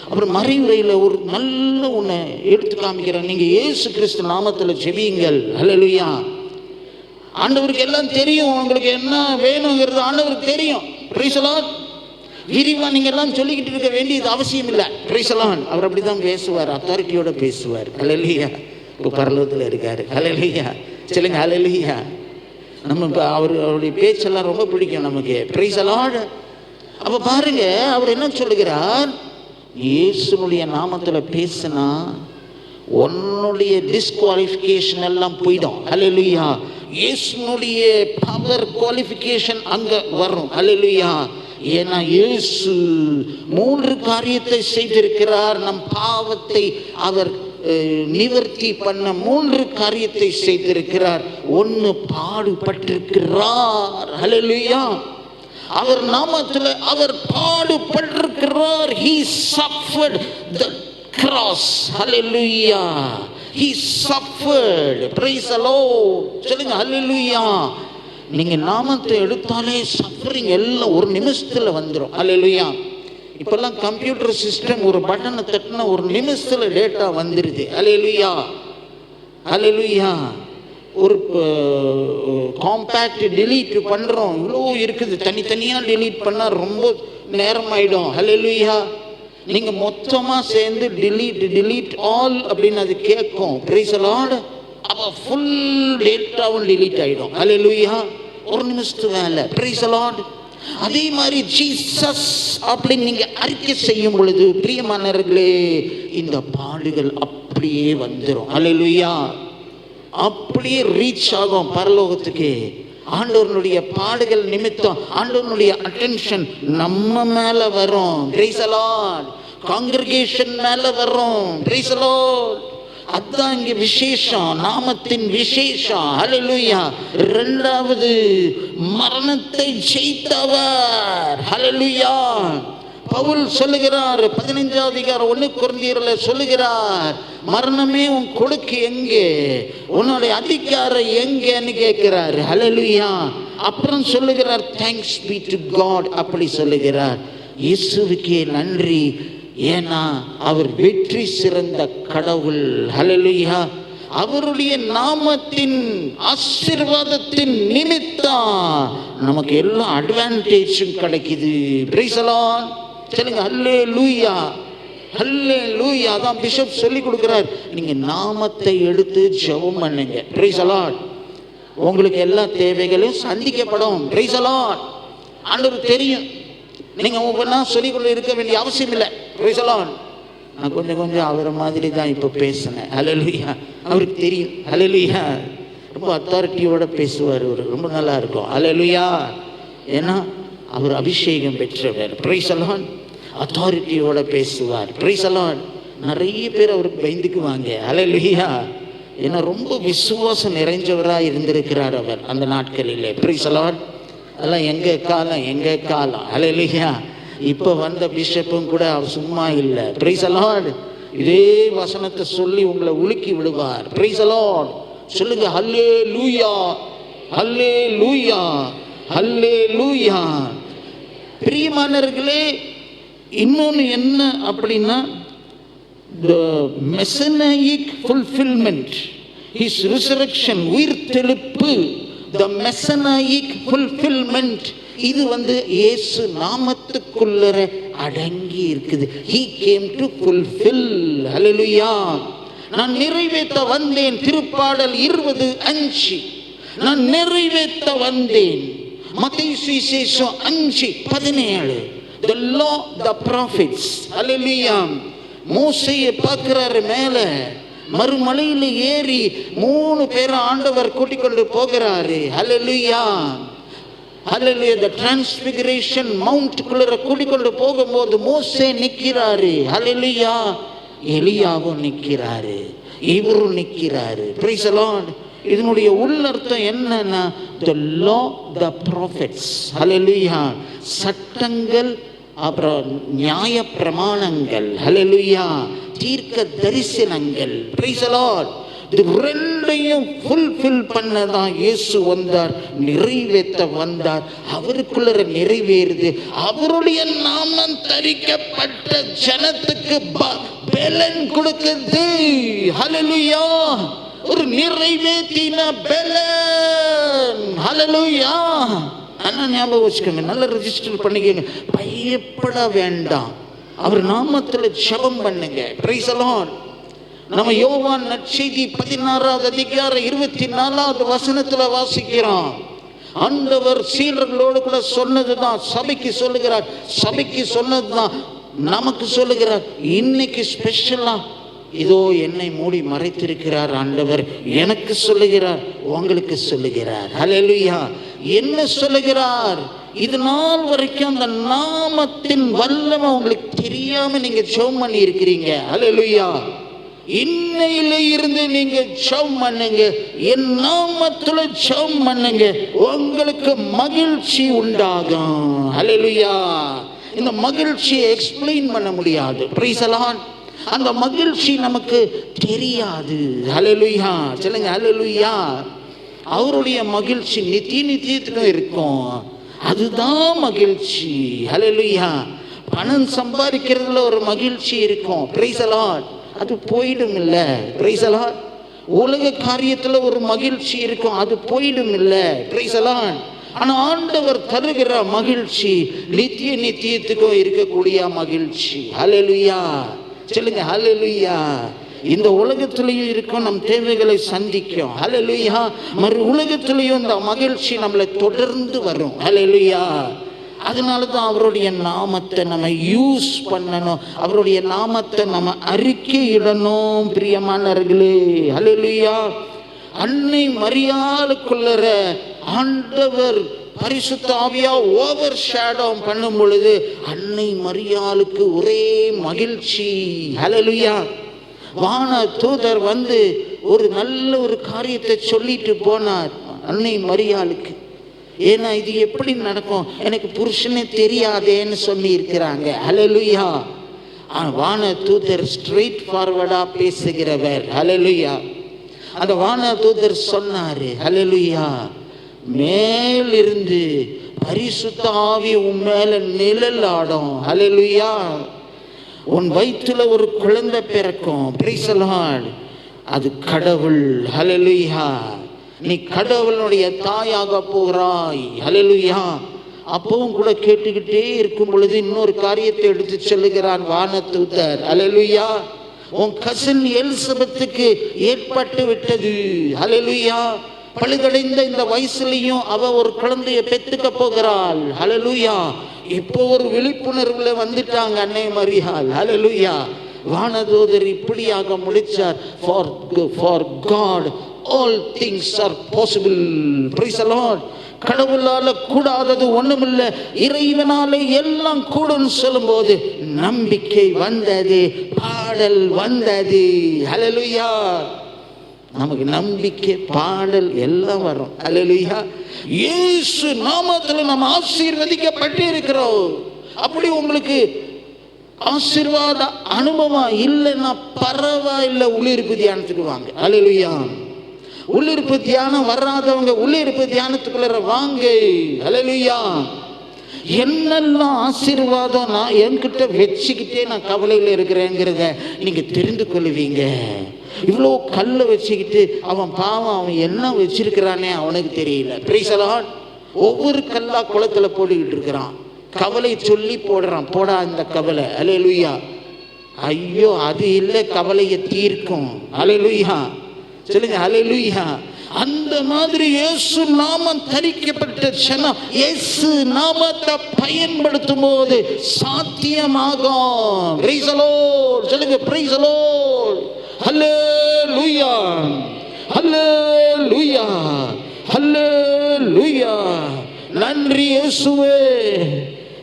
அப்புறம் மறைவுரையில் ஒரு நல்ல ஒன்று எடுத்து காமிக்கிறார். நீங்கள் இயேசு கிறிஸ்து நாமத்தில் ஜெபியுங்கள். ஹல்லேலூயா. ஆண்டவருக்கு எல்லாம் தெரியும், உங்களுக்கு என்ன வேணுங்கிறது ஆண்டவருக்கு தெரியும். Praise the Lord. விரிவா நீங்க எல்லாம் சொல்லிக்கிட்டு இருக்க வேண்டியது அவசியம் இல்லை. Price the Lord. அவர் அப்படிதான் பேசுவார், அத்தாரிட்டியோட பேசுவார். ஹல்லேலூயா. இப்போ பரலோகத்தில் இருக்காரு. ஹல்லேலூயா. சொல்லுங்க ஹல்லேலூயா. நம்ம இப்போ அவருடைய பேச்செல்லாம் ரொம்ப பிடிக்கும் நமக்கு. Price the Lord. அப்போ பாருங்க, அவர் என்ன சொல்லுகிறார், இயேசுனுடைய நாமத்தில் பேசினா உன்னுடைய டிஸ்குவாலிஃபிகேஷன் எல்லாம் போயிடும். ஹல்லேலூயா. இயேசுனுடைய பவர் குவாலிஃபிகேஷன் அங்க வரும். ஹல்லேலூயா. ஏன்னா இயேசு 3 காரியத்தை செய்திருக்கிறார். நம் பாவத்தை அவர் நிவர்த்தி பண்ண 3 காரியத்தை செய்திருக்கிறார். 1, பாடுபட்டிருக்கிறார். ஹல்லேலூயா. அவர் நாமத்தில் அவர் பாடுபட்டிருக்கிறார். He suffered the cross. Hallelujah. He suffered. Praise the Lord. சொல்லுங்க ஹல்லேலூயா. நீங்க நாமத்தை எடுத்தாலே சஃபரிங் எல்லாம் ஒரு நிமிஷத்துல வந்துடும். ஹல்லேலூயா. இப்பெல்லாம் கம்ப்யூட்டர் சிஸ்டம், ஒரு பட்டனை தட்டினா ஒரு நிமிஷத்துல டேட்டா வந்துருது. ஹல்லேலூயா. ஹல்லேலூயா. ஒரு காம்பேக்ட் delete பண்ணுறோம். இவ்வளோ இருக்குது, தனித்தனியாக delete பண்ணால் ரொம்ப நேரம் ஆகிடும். ஹல்லேலூயா. நீங்கள் மொத்தமாக சேர்ந்து delete all அப்படின்னு அது கேட்கும். Price the Lord. அப்போ ஃபுல் டேட்டாவும் delete ஆகிடும். ஹல்லேலூயா. ஒரு நிமிஷத்து வேலை. Price the Lord. அதே மாதிரி ஜீசஸ் அப்படின்னு நீங்க அறிக்கை செய்யும் பொழுது பிரியமானவர்களே, இந்த பாடுகள் அப்படியே வந்துடும். ஹல்லேலூயா. அப்படியே ரீச் ஆகும் பரலோகத்துக்கு. ஆண்டவருடைய பாடுகள் நிமித்தம் ஆண்டவருடைய அட்டென்ஷன் நம்ம மேல வரும். Price the Lord. காங்கிரிகேஷன் மேல வரும். Price the Lord. அதான் இங்க விசேஷம், நாமத்தின் விசேஷம். ஹல்லேலூயா. இரண்டாவது, மரணத்தை ஜெயித்தவர். ஹல்லேலூயா. பவுல் சொல்லுகிறார், 15வது அதிகாரம் 1 கொரிந்தியரில் சொல்லுகிறார், மரணமே உன் கொடுக்கு எங்கே, உன்னுடைய அதிகாரம் எங்கேன்னு கேட்கிறார். ஹல்லேலூயா. அப்புறம் சொல்லுகிறார், தேங்க்ஸ் பீ டு காட் அப்படி சொல்லுகிறார். இயேசுவுக்கே நன்றி, ஏன்னா அவர் வெற்றி சிறந்த கடவுள். ஹல்லேலூயா. அவருடைய நாமத்தின் ஆசீர்வாதத்தின் நிமித்தம் நமக்கு எல்லா அட்வான்டேஜும் கிடைக்குது. Price the Lord. சொல்லுங்க ஹல்லேலூயா. ஹல்லேலூயா. அதான் பிஷப் சொல்லி கொடுக்கிறார், நீங்க நாமத்தை எடுத்து ஜெபம் பண்ணுங்க. Price the Lord. உங்களுக்கு எல்லா தேவைகளையும் சந்திக்கப்படும். Price the Lord. ஆண்டவருக்கு தெரியும், நீங்க ஒவ்வொன்றா சொல்லிக்கொண்டு இருக்க வேண்டிய அவசியம் இல்லை. Price the Lord. நான் கொஞ்சம் அவரை மாதிரி தான் இப்போ பேசினேன். ஹல்லேலூயா. அவருக்கு தெரியும். ஹல்லேலூயா. ரொம்ப அத்தாரிட்டியோட பேசுவார். அவர் ரொம்ப நல்லா இருக்கும். ஹல்லேலூயா. ஏன்னா அவர் அபிஷேகம் பெற்றவர். Price the Lord. அத்தாரிட்டியோட பேசுவார். Price the Lord. நிறைய பேர் அவருக்கு பயந்துக்குவாங்க. ஹல்லேலூயா. ஏன்னா ரொம்ப விசுவாசம் நிறைஞ்சவராக இருந்திருக்கிறார் அவர் அந்த நாட்களிலே. Price the Lord. அதெல்லாம் எங்க காலம். ஹல்லேலூயா. இப்போ வந்த பிஷப்பும் கூட அவர் சும்மா இல்லை. Price the Lord. இதே வசனத்தை சொல்லி உங்களை உலுக்கி விடுவார். Price the Lord. சொல்லுங்க ஹல்லேலூயா. ஹல்லேலூயா. ஹல்லேலூயா. பிரியமானவர்களே, இன்னொன்று என்ன அப்படின்னா, the messianic fulfillment, his resurrection, உயிர்த்தெழுப்பு, the messianic fulfillment, இது இயேசு நாமத்துக்குள்ள அடங்கி இருக்குது. he came to fulfill. ஹல்லேலூயா. நான் நிறைவேற்ற வந்தேன். திருப்பாடல் 20:5. நான் நிறைவேற்ற வந்தேன். மத்தேயு சுவிசேஷம் 5:17. the law, the prophets. ஹல்லேலூயா. மோசேயை பார்க்கிறாரு மேல மறுமலையில ஏறி 3 பேரை ஆண்டவர் கூட்டிக் கொண்டு போகிறாரு. ஹல்லேலூயா. ஹல்லேலூயா. the transfiguration mount குள்ள கூட்டிக்கொண்டு போகும்போது மோசே நிற்கிறாரு. ஹல்லேலூயா. எலியாவும் நிற்கிறாரு, இவரும் நிற்கிறாரு. Price the Lord. இதனுடைய உள்ளர்த்தம் என்னன்னா, the law, the prophets. ஹல்லேலூயா. சட்டங்கள், அப்புறம் நியாய பிரமாணங்கள். ஹல்லேலூயா. தீர்க்க தரிசனங்கள். Price the Lord. இது ரெண்டையும் ஃபுல்ஃபில் பண்ணதான் இயேசு வந்தார், நிறைவேற்ற வந்தார். அவருக்குள்ள நிறைவேறுது. அவருடைய நாமம் தரிக்கப்பட்ட ஜனத்துக்கு பலன் கொடுக்குது. ஹல்லேலூயா. ஒரு நிறைவேற்றின பலன். ஹல்லேலூயா. ஆனா ஞாபகம் வச்சுக்கோங்க, நல்லா ரெஜிஸ்டர் பண்ணிக்கோங்க, பயப்பட வேண்டாம். அவர் நாமத்துல ஜெபம் பண்ணுங்க. Price the Lord. நம்ம யோவான் நற்செய்தி 16வது அதிகாரம் 24வது வசனத்துல வாசிக்கிறோம். ஆண்டவர் சீடர்களோடு கூட சொன்னதுதான் சபைக்கு சொல்லுகிறார். சபைக்கு சொன்னதுதான் நமக்கு சொல்லுகிறார். இன்னைக்கு ஸ்பெஷலா இதோ என்னை மூடி மறைத்திருக்கிறார் ஆண்டவர், எனக்கு சொல்லுகிறார், உங்களுக்கு சொல்லுகிறார். ஹல்லேலூயா. என்ன சொல்லுகிறார்? இது நாள் வரைக்கும் அந்த நாமத்தின் வல்லமை உங்களுக்கு தெரியாம நீங்க ஜெபம் பண்ணி இருக்கிறீங்க. ஹல்லேலூயா. இன்னையில இருந்து நீங்க ஜெபம் பண்ணுங்க, என் நாமத்துல ஜெபம் பண்ணுங்க, உங்களுக்கு மகிழ்ச்சி உண்டாகும். ஹல்லேலூயா. இந்த மகிழ்ச்சியை எக்ஸ்பிளைன் பண்ண முடியாது. Price the Lord. அந்த மகிழ்ச்சி நமக்கு தெரியாது. ஹல்லேலூயா. சொல்லுங்க ஹல்லேலூயா. அவருடைய மகிழ்ச்சி நித்தியத்துக்கும் இருக்கும். அதுதான் மகிழ்ச்சி. ஹல்லேலூயா. பணம் சம்பாதிக்கிறதுல ஒரு மகிழ்ச்சி இருக்கும். Praise the Lord. அது போயிடும் இல்ல. Price the Lord. உலக காரியத்துல ஒரு மகிழ்ச்சி இருக்கும், அது போயிடும் இல்லை. Price the Lord. ஆனா ஆண்டவர் தருகிற மகிழ்ச்சி நித்திய நித்தியத்துக்கும் இருக்கக்கூடிய மகிழ்ச்சி. ஹல்லேலூயா சொல்லுங்க, ஹல்லேலூயா. இந்த உலகத்திலையும் இருக்கும், நம் தேவைகளை சந்திக்கும். ஹல்லேலூயா. மறு உலகத்திலையும் இந்த மகிழ்ச்சி நம்மளை தொடர்ந்து வரும். ஹல்லேலூயா. அதனால தான் அவருடைய நாமத்தை நம்ம யூஸ் பண்ணணும், அவருடைய நாமத்தை நம்ம அறிக்கையிடணும். பிரியமானவர்களே, ஹல்லேலூயா. அன்னை மரியாளுக்குள்ளற ஆண்டவர் பரிசுத்த ஆவியா ஓவர் ஷேடோ பண்ணும் பொழுது அன்னை மரியாளுக்கு ஒரே மகிழ்ச்சி. ஹல்லேலூயா. வான தூதர் வந்து ஒரு நல்ல ஒரு காரியத்தை சொல்லிட்டு போனார் அன்னை மரியாளுக்கு. ஏன்னா இது எப்படி நடக்கும், எனக்கு புருஷனே தெரியாதேன்னு சொல்லி இருக்கிறாங்க. ஹல்லேலூயா. வான தூதர் ஸ்ட்ரெயிட் ஃபார்வர்டா பேசுகிறவர். ஹல்லேலூயா. அந்த வான தூதர் சொன்னாரு, ஹல்லேலூயா, மேலிருந்து பரிசுத்த ஆவி உன் மேல நிழல் ஆடும். ஹல்லேலூயா. உன் வயிற்றுல ஒரு குழந்தை பிறக்கும். Price the Lord. அது கடவுள். ஹல்லேலூயா. நீ கடவுளுடைய தாயாக போகிறாய். ஹல்லேலூயா. அப்பவும் கூட கேட்டுக்கிட்டே இருக்கும் பொழுது இன்னொரு காரியத்தை எடுத்து சொல்லுகிறான் வானதூதர். ஹல்லேலூயா. உன் கசின் எலிசபெத்துக்கு ஏற்பட்டு விட்டது. ஹல்லேலூயா. பழுதடைந்த இந்த வயசுலையும் அவ ஒரு குழந்தைய பெற்றுக்க போகிறாள். ஹல்லேலூயா. இப்போ ஒரு விழிப்புணர்வுல வந்துட்டாங்க அன்னை மரியாள். ஹல்லேலூயா. வானதூதர் இப்படியாக முடிச்சார். For God all things are possible. Praise the Lord. கடவுளால கூடாதது ஒண்ணுமில்லை, இறைவனாலே எல்லாம் கூடும் சொல்லும் போது நம்பிக்கை வந்தது, பாடல் வந்தது. ஹல்லேலூயா. நமக்கு நம்பிக்கை, பாடல் எல்லாம் வரும். ஹல்லேலூயா. இயேசு நாமத்தில் நம்ம ஆசீர்வதிக்கப்பட்டு இருக்கிறோம். அப்படி உங்களுக்கு ஆசீர்வாத அனுபவம் இல்லைன்னா பரவாயில்லை, உள்ளிருப்பு தியானத்துக்கு வாங்க. ஹல்லேலூயா. உள்ளிருப்பு தியானம் வராதவங்க உள்ளிருப்பு தியானத்துக்குள்ள வாங்க. ஹல்லேலூயா. என்னெல்லாம் ஆசீர்வாதம் நான் என்கிட்ட வச்சுக்கிட்டே நான் கவலையில் இருக்கிறேங்கிறத நீங்க தெரிந்து கொள்வீங்க. இவ்வளோ கல்லை வச்சுக்கிட்டு அவன் பாவம், அவன் என்ன வச்சிருக்கிறானே அவனுக்கு தெரியல. Price the Lord. ஒவ்வொரு கல்லா குளத்துல போட்டுக்கிட்டு இருக்கிறான், கவலை சொல்லி போடுறான், போடா இந்த கவலை. ஹல்லேலூயா. ஐயோ, அது இல்லை கவலையை தீர்க்கும். ஹல்லேலூயா சொல்லுங்க, ஹல்லேலூயா. அந்த மாதிரி இயேசு நாமம் தரிக்கப்பட்ட ஜனம் இயேசு நாமத்தை பயன்படுத்தும் போது சாத்தியமாகும். பிரைஸ் தி லார்ட் சொல்லுங்க, price the Lord. Hallelujah, hallelujah, ஹல்லேலூயா. நன்றி இயேசுவே.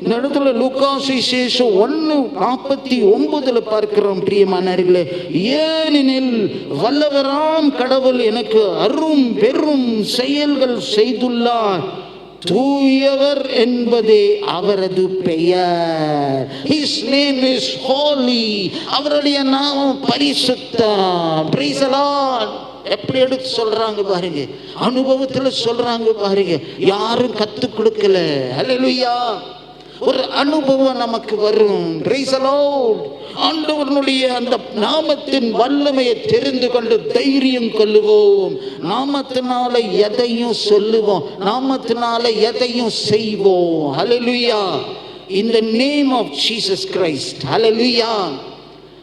இந்த இடத்துல லூக்கா சுவிசேஷம் 1:49 பார்க்கிறோம். பிரியமானவர்களே, ஏனெனில் வல்லவராம் கடவுள் எனக்கு அரும் பெரும் செயல்கள் செய்துள்ளார், தூயவர் என்பதே அவரது பெயர். His name is holy. அவருடைய நாமம் பரிசுத்தம். Praise the Lord. எப்படி எடுத்து சொல்றாங்க பாருங்க, அனுபவத்துல சொல்றாங்க பாருங்க, யாரும் கத்து கொடுக்கல. ஹல்லேலூயா. ஒரு அனுபவம் நமக்கு வரும். Praise the Lord. ஆண்டவருடைய அந்த நாமத்தின் வல்லமையை தெரிந்து கொண்டு தைரியம் கொள்ளுவோம். நாமத்தினால எதையும் சொல்லுவோம், நாமத்தினால எதையும் செய்வோம். ஹல்லேலூயா. In the name of Jesus Christ. ஹல்லேலூயா.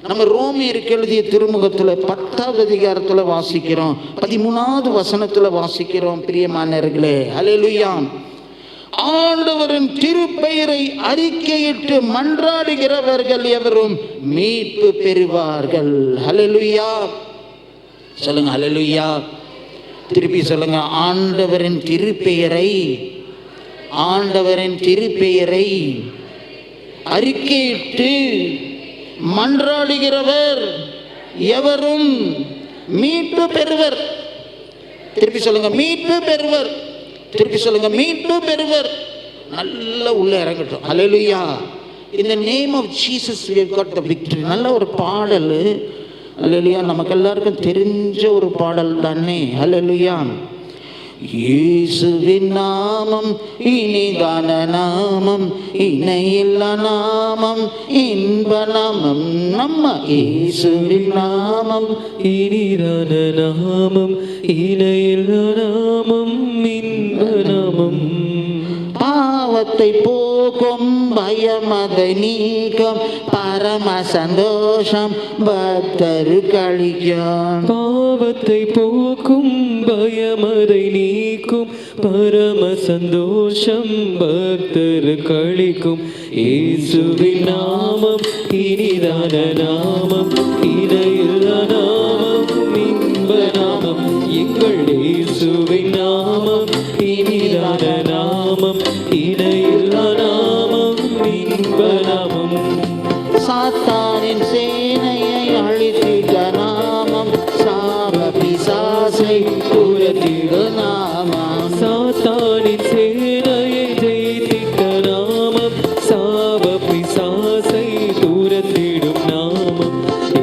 நம்ம ரோமியருக்கு எழுதிய திருமுகத்துல 10வது அதிகாரத்துல வாசிக்கிறோம், 13வது வசனத்துல வாசிக்கிறோம். பிரியமானவர்களே, ஹல்லேலூயா. ஆண்டவரின் திருப்பெயரை அறிக்கையிட்டு மன்றாடுகிறவர்கள் எவரும் மீட்பு பெறுவார்கள். ஹல்லேலூயா சொல்லுங்க, ஹல்லேலூயா. திருப்பி சொல்லுங்க, ஆண்டவரின் திருப்பெயரை, ஆண்டவரின் திருப்பெயரை அறிக்கையிட்டு மன்றாடுகிறவர் எவரும் மீட்பு பெறுவர். திருப்பி சொல்லுங்க, மீட்பு பெறுவர். திருப்பி சொல்லுங்க, மீட்பு பெறுவர். நல்ல உள்ள இறங்கட்டும். ஹல்லேலூயா. In the name of Jesus we have got the victory. நல்ல ஒரு பாடல். ஹல்லேலூயா. நமக்கு எல்லாருக்கும் தெரிஞ்ச ஒரு பாடல் தானே. ஹல்லேலூயா. இயேசுவின் நாமம் இனிதான நாமம், இணையில்லா நாமம், இன்ப நாமம். நம்ம இயேசுவின் நாமம் இனிதான நாமம், இணையில்லா நாமம், இன்ப நாமம். பாவத்தை போக்கும், பயமதை நீக்கும், பரம சந்தோஷம் பக்தரு கழிக்கும். பாவத்தை போக்கும், பயமதை நீக்கும், பரம சந்தோஷம் பக்தர் கழிக்கும். இயேசுவின் நாமம் இனிதான நாமம், இணையில்லா நாமம், இன்ப நாமம். எங்கள் இயேசுவின் நாமம் இனிதான நாமம், இணையில்லா நாமம், இன்ப நாமம். சாத்தானின் சேனையை அழித்திட நாமம், சாப பிசாசை துரத்திட நாமம். சாத்தானின் சேனையை ஜெயித்திட்ட நாமம், சாப பிசாசை தூரத்திடும் நாமம்.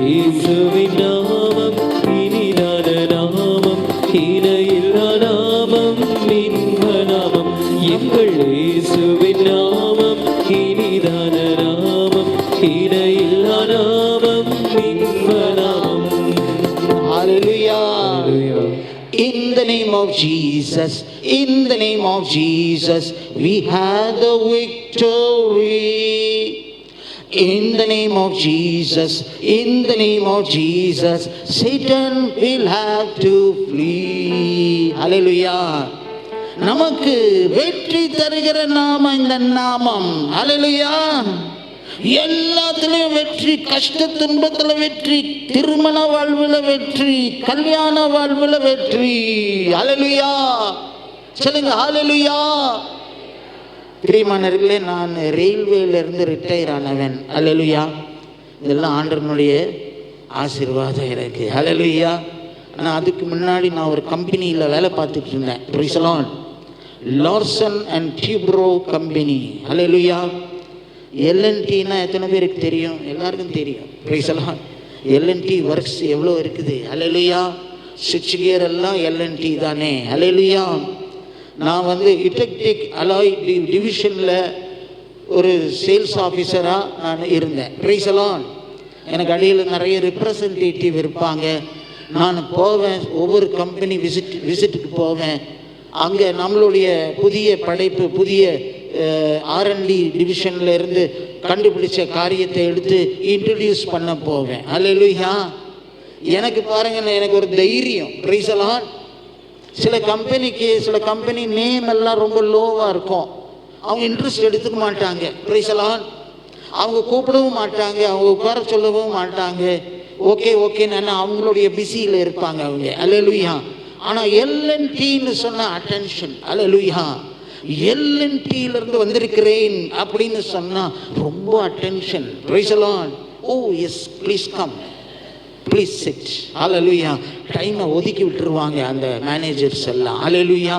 இயேசுவின் நாமம் இனிதான நாமம், இணையில்லா நாமம், இன்ப நாமம். எங்கள் இயேசுவின் நாமம் இனிதான நாமம், இணையில்லா நாமம், இன்ப நாமம். Hallelujah. In the name of Jesus, in the name of Jesus, we have the victory. In the name of Jesus, in the name of Jesus, Satan will have to flee. Hallelujah. நமக்கு வெற்றி தருகிற நாமம் இந்த நாமம். ஹல்லேலூயா. எல்லாத்துலயும் வெற்றி, கஷ்ட துன்பத்துல வெற்றி, திருமண வாழ்வுல வெற்றி, கல்யாண வாழ்வுல வெற்றி. ஹல்லேலூயா. சொல்லுங்க ஹல்லேலூயா. பிரியமானவர்களே, நான் ரயில்வேல இருந்து ரிட்டையர் ஆனவன். ஹல்லேலூயா. இதெல்லாம் ஆண்டவருடைய ஆசீர்வாதம் எனக்கு. ஹல்லேலூயா. ஆனால் அதுக்கு முன்னாடி நான் ஒரு கம்பெனியில் வேலை பார்த்துட்டு இருந்தேன். Praise the Lord. Larsen and Toubro company. Hallelujah. எல்என்டின்னா எத்தனை பேருக்கு தெரியும்? எல்லாருக்கும் தெரியும். Praise the Lord. L and T works எவ்வளோ இருக்குது. ஹல்லேலூயா. சுவிட்ச் கியர் எல்லாம் எல்என்டி தானே. ஹல்லேலூயா. நான் வந்து இலக்ட்ரிக் அலாய் டிவிஷனில் ஒரு சேல்ஸ் ஆஃபீஸராக நான் இருந்தேன். Praise the Lord. எனக்கு அடியில் நிறைய ரெப்ரசன்டேட்டிவ் இருப்பாங்க. நான் போவேன், ஒவ்வொரு கம்பெனி விசிட்டுக்கு போவேன். அங்கே நம்மளுடைய புதிய படைப்பு, புதிய ஆர்என்டி டிவிஷனில் இருந்து கண்டுபிடிச்ச காரியத்தை எடுத்து இன்ட்ரடியூஸ் பண்ண போவேன். ஹல்லேலூயா. எனக்கு பாருங்க, எனக்கு ஒரு தைரியம். Price the Lord. சில கம்பெனி நேம் எல்லாம் ரொம்ப லோவாக இருக்கும். அவங்க இன்ட்ரெஸ்ட் எடுத்துக்க மாட்டாங்க. Price the Lord. அவங்க கூப்பிடவும் மாட்டாங்க, அவங்க உட்கார சொல்லவும் மாட்டாங்க. ஓகே நான் அவங்களுடைய பிஸியில் இருப்பாங்க அவங்க. ஹல்லேலூயா. ஆனால் எல்என்டின்னு சொன்ன அட்டென்ஷன். ஹல்லேலூயா. எல்என்டியிலிருந்து வந்திருக்கிறேன் அப்படின்னு சொன்னால் ரொம்ப attention. Praise the Lord. Oh yes, please come, please sit. Hallelujah. டைமை ஒதுக்கி விட்டுருவாங்க அந்த மேனேஜர்ஸ் எல்லாம். ஹல்லேலூயா.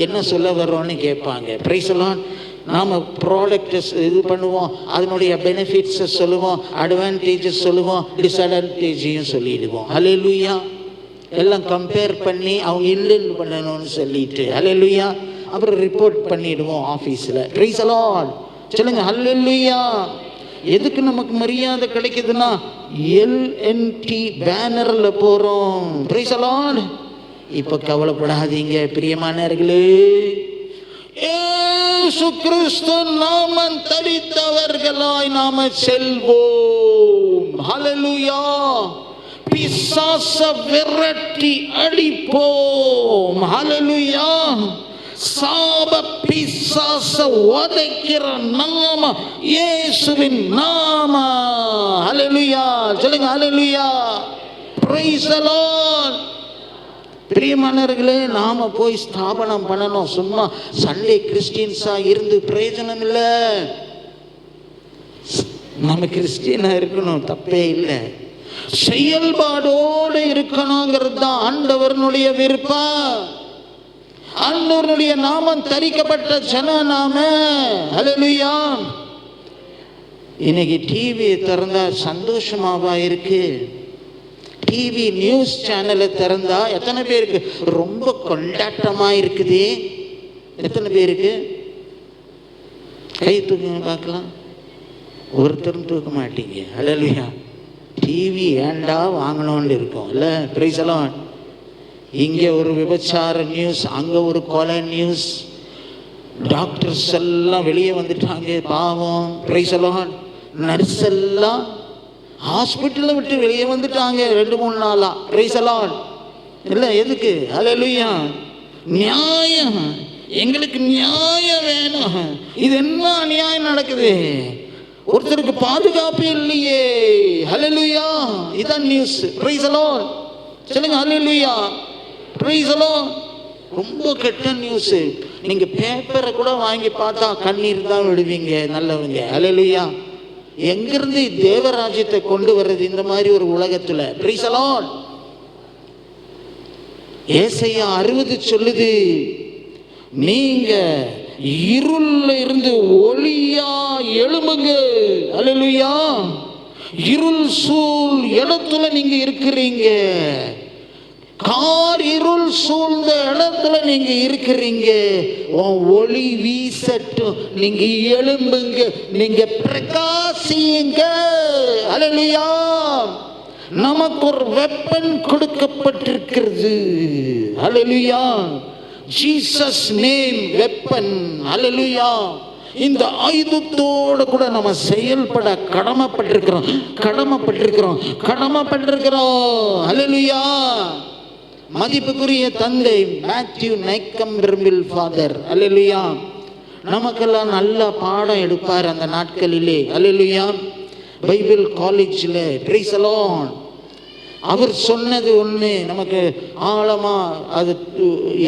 என்ன சொல்ல வர்றோன்னு கேட்பாங்க. Price the Lord. நாம் ப்ராடக்டை இது பண்ணுவோம், அதனுடைய பெனிஃபிட்ஸை சொல்லுவோம், அட்வான்டேஜஸ் சொல்லுவோம், டிஸ்அட்வான்டேஜையும் சொல்லிடுவோம். ஹல்லேலூயா. எல்லாம் கம்பேர் பண்ணி அவங்க இல்லைன்னு பண்ணணும்னு சொல்லிட்டு. ஹல்லேலூயா. அப்புறம் ரிப்போர்ட் பண்ணிடுவோம் ஆஃபீஸில். Price the Lord. சொல்லுங்க ஹல்லேலூயா. எதுக்கு நமக்கு மரியாதை கிடைக்குதுன்னா எல்என்டி பேனரில் போகிறோம். Price the Lord. இப்போ கவலைப்படாதீங்க பிரியமானவர்களே. இயேசு கிறிஸ்து நாமம் தரித்தவர்களாய் நாம செல்வோம். ஹல்லேலூயா. பிசாச விரட்டி அடிப்போம். ஹல்லேலூயா. சாப பிசாச உதைக்கிற நாம இயேசுவின் நாம. ஹல்லேலூயா. சொல்லுங்க ஹல்லேலூயா. Praise the Lord. பிரியமானவர்களே, நாம போய் ஸ்தாபனம் பண்ணணும். சும்மா சண்டே கிறிஸ்டியன்ஸா இருந்து பிரயோஜனம் இல்லை. நம்ம கிறிஸ்டியனா இருக்கணும், தப்பே இல்லை. செயல்பாடோடு இருக்கணுங்கிறது தான் ஆண்டவருடைய விருப்பம். ஆண்டவருடைய நாமம் தரிக்கப்பட்ட ஜன நாம. ஹல்லேலூயா. இன்னைக்கு டிவி திறந்தா சந்தோஷமாவா இருக்கு? டிவி நியூஸ் சேனலை திறந்தா எத்தனை பேருக்கு ரொம்ப கொண்டாட்டமாக இருக்குது? எத்தனை பேருக்கு? கை தூக்குங்க பார்க்கலாம். ஒருத்தரும் தூக்க மாட்டீங்க. அல்லேலூயா. டிவி ஏண்டா வாங்கணும்னு இருக்கும் இல்லை? பிரைஸ் எல்லாம். இங்கே ஒரு விபச்சார நியூஸ், அங்கே ஒரு கொலை நியூஸ், டாக்டர்ஸ் எல்லாம் வெளியே வந்துட்டாங்க பாவம். பிரைஸ் எல்லாம். நர்ஸ் எல்லாம் ஹாஸ்பிட்டலை விட்டு வெளியே வந்துட்டாங்க 2-3 நாளா. பிரைஸ் எல்லாம். இல்லை எதுக்கு? அல்லேலூயா. நியாயம், எங்களுக்கு நியாயம் வேணும். இது என்ன அநியாயம் நடக்குது? ஒருத்தருக்கு பாதுகாப்பு இல்லையே. அல்லேலூயா. இதான் நியூஸ். பிரைஸ் எல்லாம். சொல்லுங்க அல்லேலூயா. பிரைஸ் எல்லாம். ரொம்ப கெட்ட நியூஸ். நீங்க பேப்பரை கூட வாங்கி பார்த்தா கண்ணீர் தான் விடுவீங்க நல்லவங்க. அல்லேலூயா. எங்கிருந்து தேவராஜ்யத்தை கொண்டு வர்றது இந்த மாதிரி ஒரு உலகத்துல? பிரைஸ் எல்லாம். ஏசாயா 60 சொல்லுது, நீங்க இருள்ல இருந்து ஒளியா எழும்புங்க. அல்லேலூயா. இருள் சூழ் இடத்துல நீங்க இருக்கிறீங்க. கார் இருள் சூழ்ந்த இடத்துல நீங்க இருக்கிறீங்க. ஒளி வீசட்டும். நீங்க எழும்புங்க, நீங்க பிரகாசியுங்க. அல்லேலூயா. நமக்கு ஒரு வெப்பன் கொடுக்கப்பட்டிருக்கிறது. Hallelujah. Jesus name weapon. Hallelujah. இந்த ஆயுதத்தோடு கூட நம்ம செயல்பட கடமைப்பட்டிருக்கிறோம். அல்லேலூயா. மதிப்புக்குரிய தந்தை மேத்யூ நைக்கம்பெர்மில் ஃபாதர், அல்லேலூயா, நமக்கெல்லாம் நல்ல பாடம் எடுப்பார் அந்த நாட்களிலே. அல்லேலூயா. பைபிள் காலேஜில். Praise the Lord. அவர் சொன்னது ஒன்று நமக்கு ஆழமா அது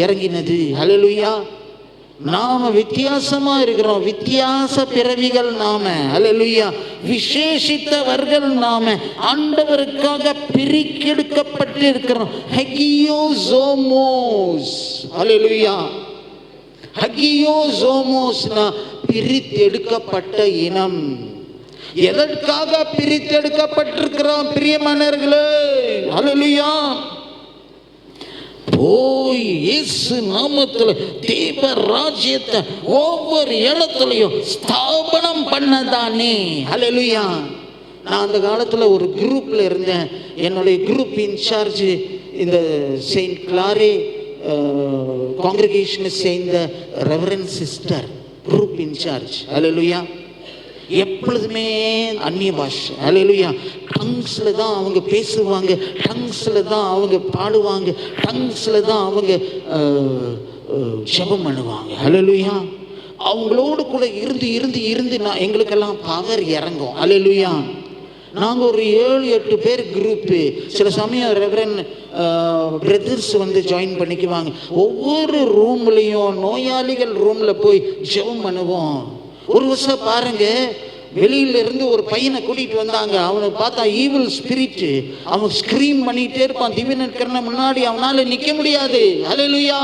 இறங்கினது. அல்லேலூயா. நாம வித்தியாசமா இருக்கிறோம். வித்தியாச பிறவிகள் நாம. அல்லேலூயா. விசேஷித்தவர்கள் நாம. ஆண்டவருக்காக பிரிக்கெடுக்கப்பட்டு இருக்கிறோம். ஹகியோசோமோஸ். அல்லேலூயா. ஹகியோசோமோஸ்னா பிரித்தெடுக்கப்பட்ட இனம். எதற்காக பிரித்தெடுக்கப்பட்டிருக்கிறோம் பிரியமானவர்களே? அல்லேலூயா. போய் இயேசு நாமத்தில் தேவ ராஜ்யத்தை ஒவ்வொரு இடத்துலையும் ஸ்தாபனம் பண்ணதானே. அல்லேலூயா. நான் அந்த காலத்தில் ஒரு குரூப்ல இருந்தேன். என்னுடைய குரூப் இன்சார்ஜ் இந்த செயின்ட் கிளாரே காங்கிரிகேஷனை சேர்ந்த ரெவரண்ட் சிஸ்டர், குரூப் இன்சார்ஜ். அல்லேலூயா. எப்பொழுதுமே அந்நிய பாஷை. அல்லேலூயா. டங்ஸ்ல தான் அவங்க பேசுவாங்க, டங்ஸ்ல தான் அவங்க பாடுவாங்க, டங்ஸ்ல தான் அவங்க ஜெபம் பண்ணுவாங்க. அல்லேலூயா. அவங்களோடு கூட இருந்து நான் எங்களுக்கெல்லாம் பவர் இறங்கும். அல்லேலூயா. நாங்கள் ஒரு 7-8 பேர் குரூப்பு. சில சமயம் ரெவரன் பிரதர்ஸ் வந்து ஜாயின் பண்ணிக்குவாங்க. ஒவ்வொரு ரூம்லேயும் நோயாளிகள் ரூமில் போய் ஜெபம் பண்ணுவோம். ஒரு வருஷம் பாருங்க, வெளியில இருந்து ஒரு பையனை கூட்டிட்டு வந்தாங்க. அவனை பார்த்தா ஈவில் ஸ்பிரிட். அவன் ஸ்கிரீம் பண்ணிட்டே இருப்பான். திவ்யநற்கரணை முன்னாடி அவனால நிக்க முடியாது. அல்லேலூயா.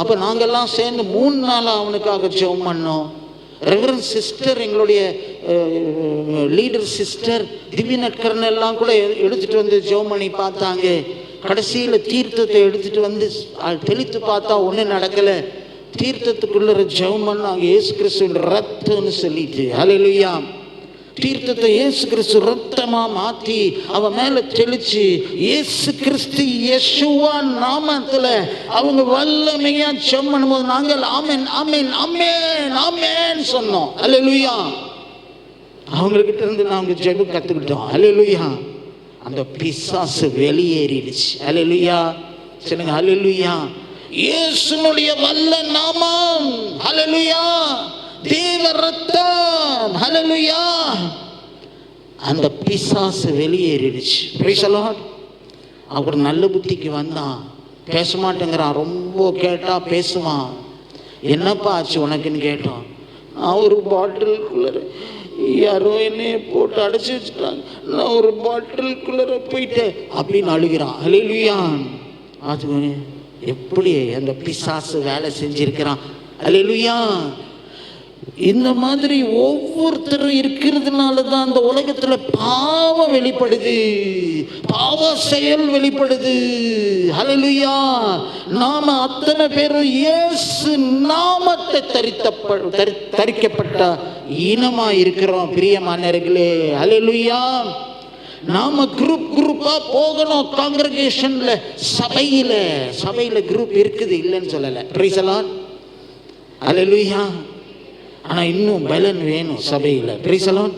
அப்ப நாங்கெல்லாம் சேர்ந்து 3 நாளா அவனுக்காக ஜெபம் பண்ணோம். ரெவரண்ட் சிஸ்டர், எங்களுடைய லீடர் சிஸ்டர், திவ்யநற்கரணை எல்லாம் கூட எடுத்துட்டு வந்து ஜெபம் பண்ணி பார்த்தாங்க. கடைசியில் தீர்த்தத்தை எடுத்துட்டு வந்து தெளித்து பார்த்தா ஒன்றும் நடக்கலை. தீர்த்தத்துக்குள்ள ஜெபம் பண்ணாங்க. இயேசு கிறிஸ்துவின் ரத்தம்னு சொல்லிட்டு. அல்லேலூயா. தீர்த்தத்தை இயேசு கிறிஸ்து ரத்தமா மாற்றி அவன் மேல தெளிச்சு, இயேசு கிறிஸ்து யெஷுவா நாமத்துல அவங்க வல்லமையா ஜெபம் பண்ணும்போது நாங்கள் ஆமென் ஆமென் ஆமென் ஆமென் சொன்னோம். அல்லேலூயா. அவங்ககிட்ட இருந்து நாங்க ஜெபம் கத்துக்கிட்டோம். அல்லேலூயா. அந்த பிசாசு வெளியேறிடுச்சு. அல்லேலூயா. சொல்லுங்க அல்லேலூயா. இயேசுனுடைய வல்ல நாமம். ஹல்லேலூயா. தேவ ரத்தம். ஹல்லேலூயா. அந்த பிசாசு வெளியேறிடுச்சு. Price the Lord. அவர் நல்ல புத்திக்கு வந்தான். பேச மாட்டேங்கிறான். ரொம்ப கேட்டா பேசுவான். என்னப்பா ஆச்சு உனக்குன்னு கேட்டோம். நான் ஒரு பாட்டிலுக்குள்ள யாரோ என்னைய போட்டு அடைச்சி வச்சுட்டாங்க, நான் ஒரு பாட்டிலுக்குள்ள போயிட்டேன் அப்படின்னு அழுகிறான். ஹல்லேலூயா. அது எப்படி அந்த பிசாசு வேலை செஞ்சிருக்கிறான். அல்லேலூயா. இந்த மாதிரி ஒவ்வொருத்தரும் இருக்கிறதுனால தான் அந்த உலகத்துல பாவம் வெளிப்படுது, பாவ செயல் வெளிப்படுது. ஹல்லேலூயா. நாம அத்தனை பேரும் இயேசு நாமத்தை தரிக்கப்பட்ட இனமா இருக்கிறோம் பிரியமானவர்களே. ஹல்லேலூயா. நாம குரூப்பா போகணும். காங்கிரிகேஷன்ல சபையில குரூப் இருக்குது, இல்லைன்னு சொல்லல. Praise the Lord. ஹல்லேலூயா. ஆனா இன்னும் பலன் வேணும் சபையில. Praise the Lord.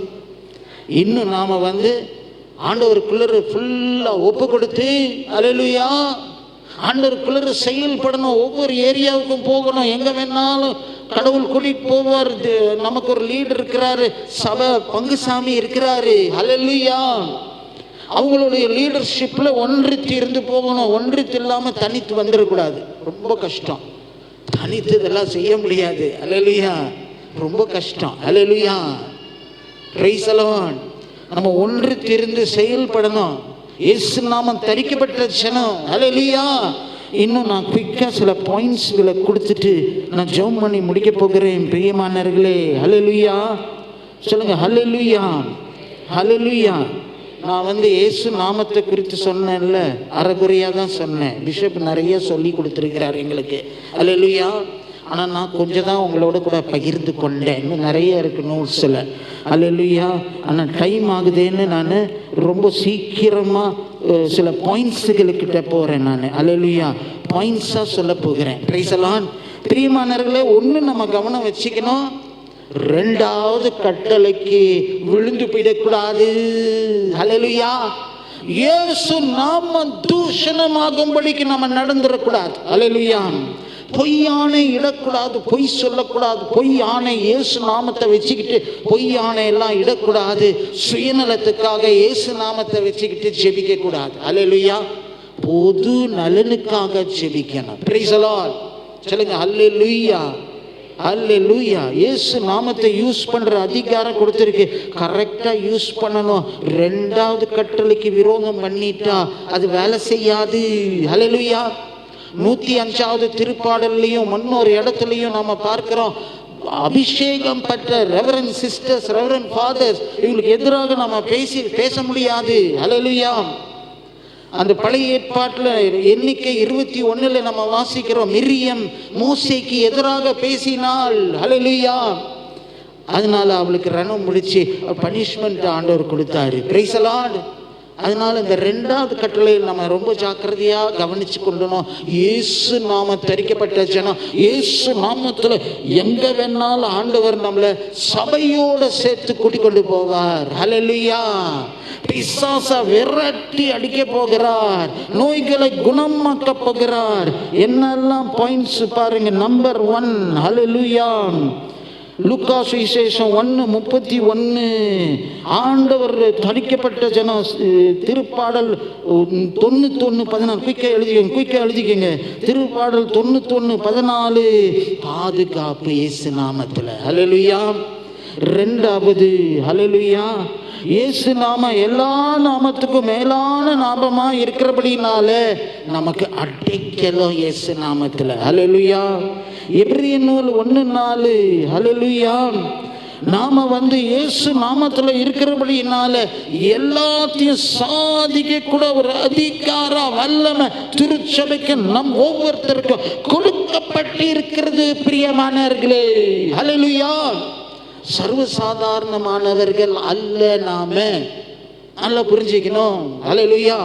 இன்னும் நாம ஆண்டவருக்குள்ள ஃபுல்லா ஒப்பு கொடுத்து, ஹல்லேலூயா, ஆண்டவருக்குள்ள செயல்படணும். ஒவ்வொரு ஏரியாவுக்கும் போகணும். எங்க வேணாலும் கடவுள் கூட்டிட்டு போவார். நமக்கு ஒரு லீடர் இருக்கிறாரு, சபை பங்குசாமி இருக்கிறாரு. ஹல்லேலூயா. அவங்களுடைய லீடர்ஷிப்ல ஒன்றித்து இருந்து போகணும். ஒன்றித்து இல்லாம தனித்து வந்துடக்கூடாது. ரொம்ப கஷ்டம். தனித்து இதெல்லாம் செய்ய முடியாது. ஹல்லேலூயா. ரொம்ப கஷ்டம். ஹல்லேலூயா. Praise the Lord. நம்ம ஒன்றித்து இருந்து செயல்படணும். இயேசு நாமம் தரிக்கப்பட்ட ஜனம். ஹல்லேலூயா. இன்னும் நான் குயிக்கா சில பாயிண்ட்ஸ்களை கொடுத்துட்டு நான் ஜெபம் பண்ணி முடிக்க போகிறேன் பிரியமானவர்களே. ஹல்லேலூயா. சொல்லுங்க ஹல்லேலூயா. ஹல்லேலூயா. நான் இயேசு நாமத்தை குறித்து சொன்னேன்ல, அரைகுறையாக தான் சொன்னேன். பிஷப் நிறைய சொல்லி கொடுத்துருக்கிறார் எங்களுக்கு. ஹல்லேலூயா. ஆனால் நான் கொஞ்சம் தான் உங்களோட கூட பகிர்ந்து கொண்டேன். இன்னும் நிறைய இருக்குது நோட்ஸில். ஹல்லேலூயா. ஆனால் டைம் ஆகுதுன்னு நான் ரொம்ப சீக்கிரமாக சில பாயிண்ட்ஸுகளுக்கிட்ட போகிறேன். நான் ஹல்லேலூயா பாயிண்ட்ஸாக சொல்ல போகிறேன். Price the Lord. பிரியமானவர்களே, ஒன்று நம்ம கவனம் வச்சுக்கணும். ரெண்டாவது கட்டளைக்கு விழுந்து போயிடக்கூடாது. ஹல்லேலூயா. இயேசு நாம தூஷணமாகும்படிக்கு நம்ம நடந்துடக்கூடாது. ஹல்லேலூயா. பொய் ஆணை இடக்கூடாது, பொய் சொல்லக்கூடாது. பொய் ஆணை இயேசு நாமத்தை வச்சுக்கிட்டு பொய் ஆணை எல்லாம் இடக்கூடாது. சுயநலத்துக்காக இயேசு நாமத்தை வச்சுக்கிட்டு ஜெபிக்க கூடாது. ஹல்லேலூயா. பொது நலனுக்காக ஜெபிக்கணும். Price the Lord. சொல்லுங்க ஹல்லேலூயா. ஹல்லேலூயா. இயேசு நாமத்தை யூஸ் பண்ற அதிகாரம் கொடுத்திருக்கு. கரெக்டா யூஸ் பண்ணணும். ரெண்டாவது கட்டளைக்கு விரோதம் பண்ணிட்டா அது வேலை செய்யாது. ஹல்லேலூயா. 105வது திருப்பாடல்லையும் முன்னொரு இடத்துலையும் நாம பார்க்கிறோம், அபிஷேகம் பெற்ற ரெவரண்ட் சிஸ்டர்ஸ், ரெவரண்ட் ஃபாதர்ஸ், இவங்களுக்கு எதிராக நம்ம பேச முடியாது. ஹல்லேலூயா. அந்த பழைய ஏற்பாட்டில் எண்ணிக்கை 21 நம்ம வாசிக்கிறோம், மிரியம் மோசேக்கு எதிராக பேசினாள். ஹல்லேலூயா. அதனால அவளுக்கு ரணம் முடிச்சு பனிஷ்மெண்ட் ஆண்டவர் கொடுத்தாரு. Price the Lord. அதனால இந்த ரெண்டாவது கட்டளையில் நம்ம ரொம்ப ஜாக்கிரதையாக கவனிச்சு கொள்ளணும். இயேசு நாம தரிக்கப்பட்ட ஜனம். இயேசு நாமத்தில் எங்க வேணாலும் ஆண்டவர் நம்மளை சபையோட சேர்த்து கூட்டிக் கொண்டு போவார். ஹல்லேலூயா. பிசாசை விரட்டி அடிக்க போகிறார். நோய்களை குணமாக்க போகிறார். என்னெல்லாம் பாயிண்ட்ஸ் பாருங்க. நம்பர் 1. ஹல்லேலூயா. லூக்கா சுவிசேஷம் 1:31. ஆண்டவர் தரிக்கப்பட்ட ஜனம். திருப்பாடல் 91:14. குயிக்கா எழுதிக்கங்க. திருப்பாடல் 91:14. பாதுகாப்பு இயேசு நாமத்தில். ஹல்லேலூயா. ரெண்டாவது ஹல்லேலூயா, இயேசு நாம எல்லா நாமத்துக்கும் மேலான நாமமா இருக்கிறபடினால நமக்கு அடைக்கலம் இயேசு நாமத்தில். ஹல்லேலூயா. எபிரேயர் நூல் 1:4. ஹல்லேலூயா. நாம இயேசு நாமத்தில் இருக்கிறபடினால எல்லாத்தையும் சாதிக்க கூட ஒரு அதிகார வல்லமை திருச்சபைக்கு நம் ஒவ்வொருத்தருக்கும் கொடுக்கப்பட்டு இருக்கிறது பிரியமானவர்களே. ஹல்லேலூயா. சர்வசாதாரணமானவர்கள் அல்ல. நாம நல்லா புரிஞ்சுக்கணும். ஹல்லேலூயா.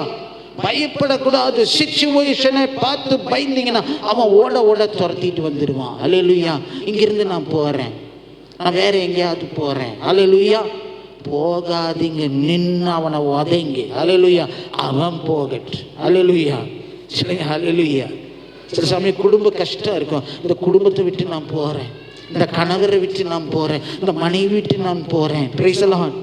பயப்படக்கூடாது. சிச்சுவேஷனை பார்த்து பயந்தீங்கன்னா அவன் ஓட துரத்திட்டு வந்துடுவான். ஹல்லேலூயா. இங்கிருந்து நான் போறேன், நான் வேற எங்கேயாவது போறேன். ஹல்லேலூயா. போகாதீங்க, நின்று அவனை உதைங்க. ஹல்லேலூயா. அவன் போகட்டு. ஹல்லேலூயா. சொல்லுங்க ஹல்லேலூயா. சில சமயம் குடும்ப கஷ்டம் இருக்கும். இந்த குடும்பத்தை விட்டு நான் போறேன், இந்த கணவரை விட்டு நான் போறேன், இந்த மனைவி விட்டு நான் போறேன். Price the Lord.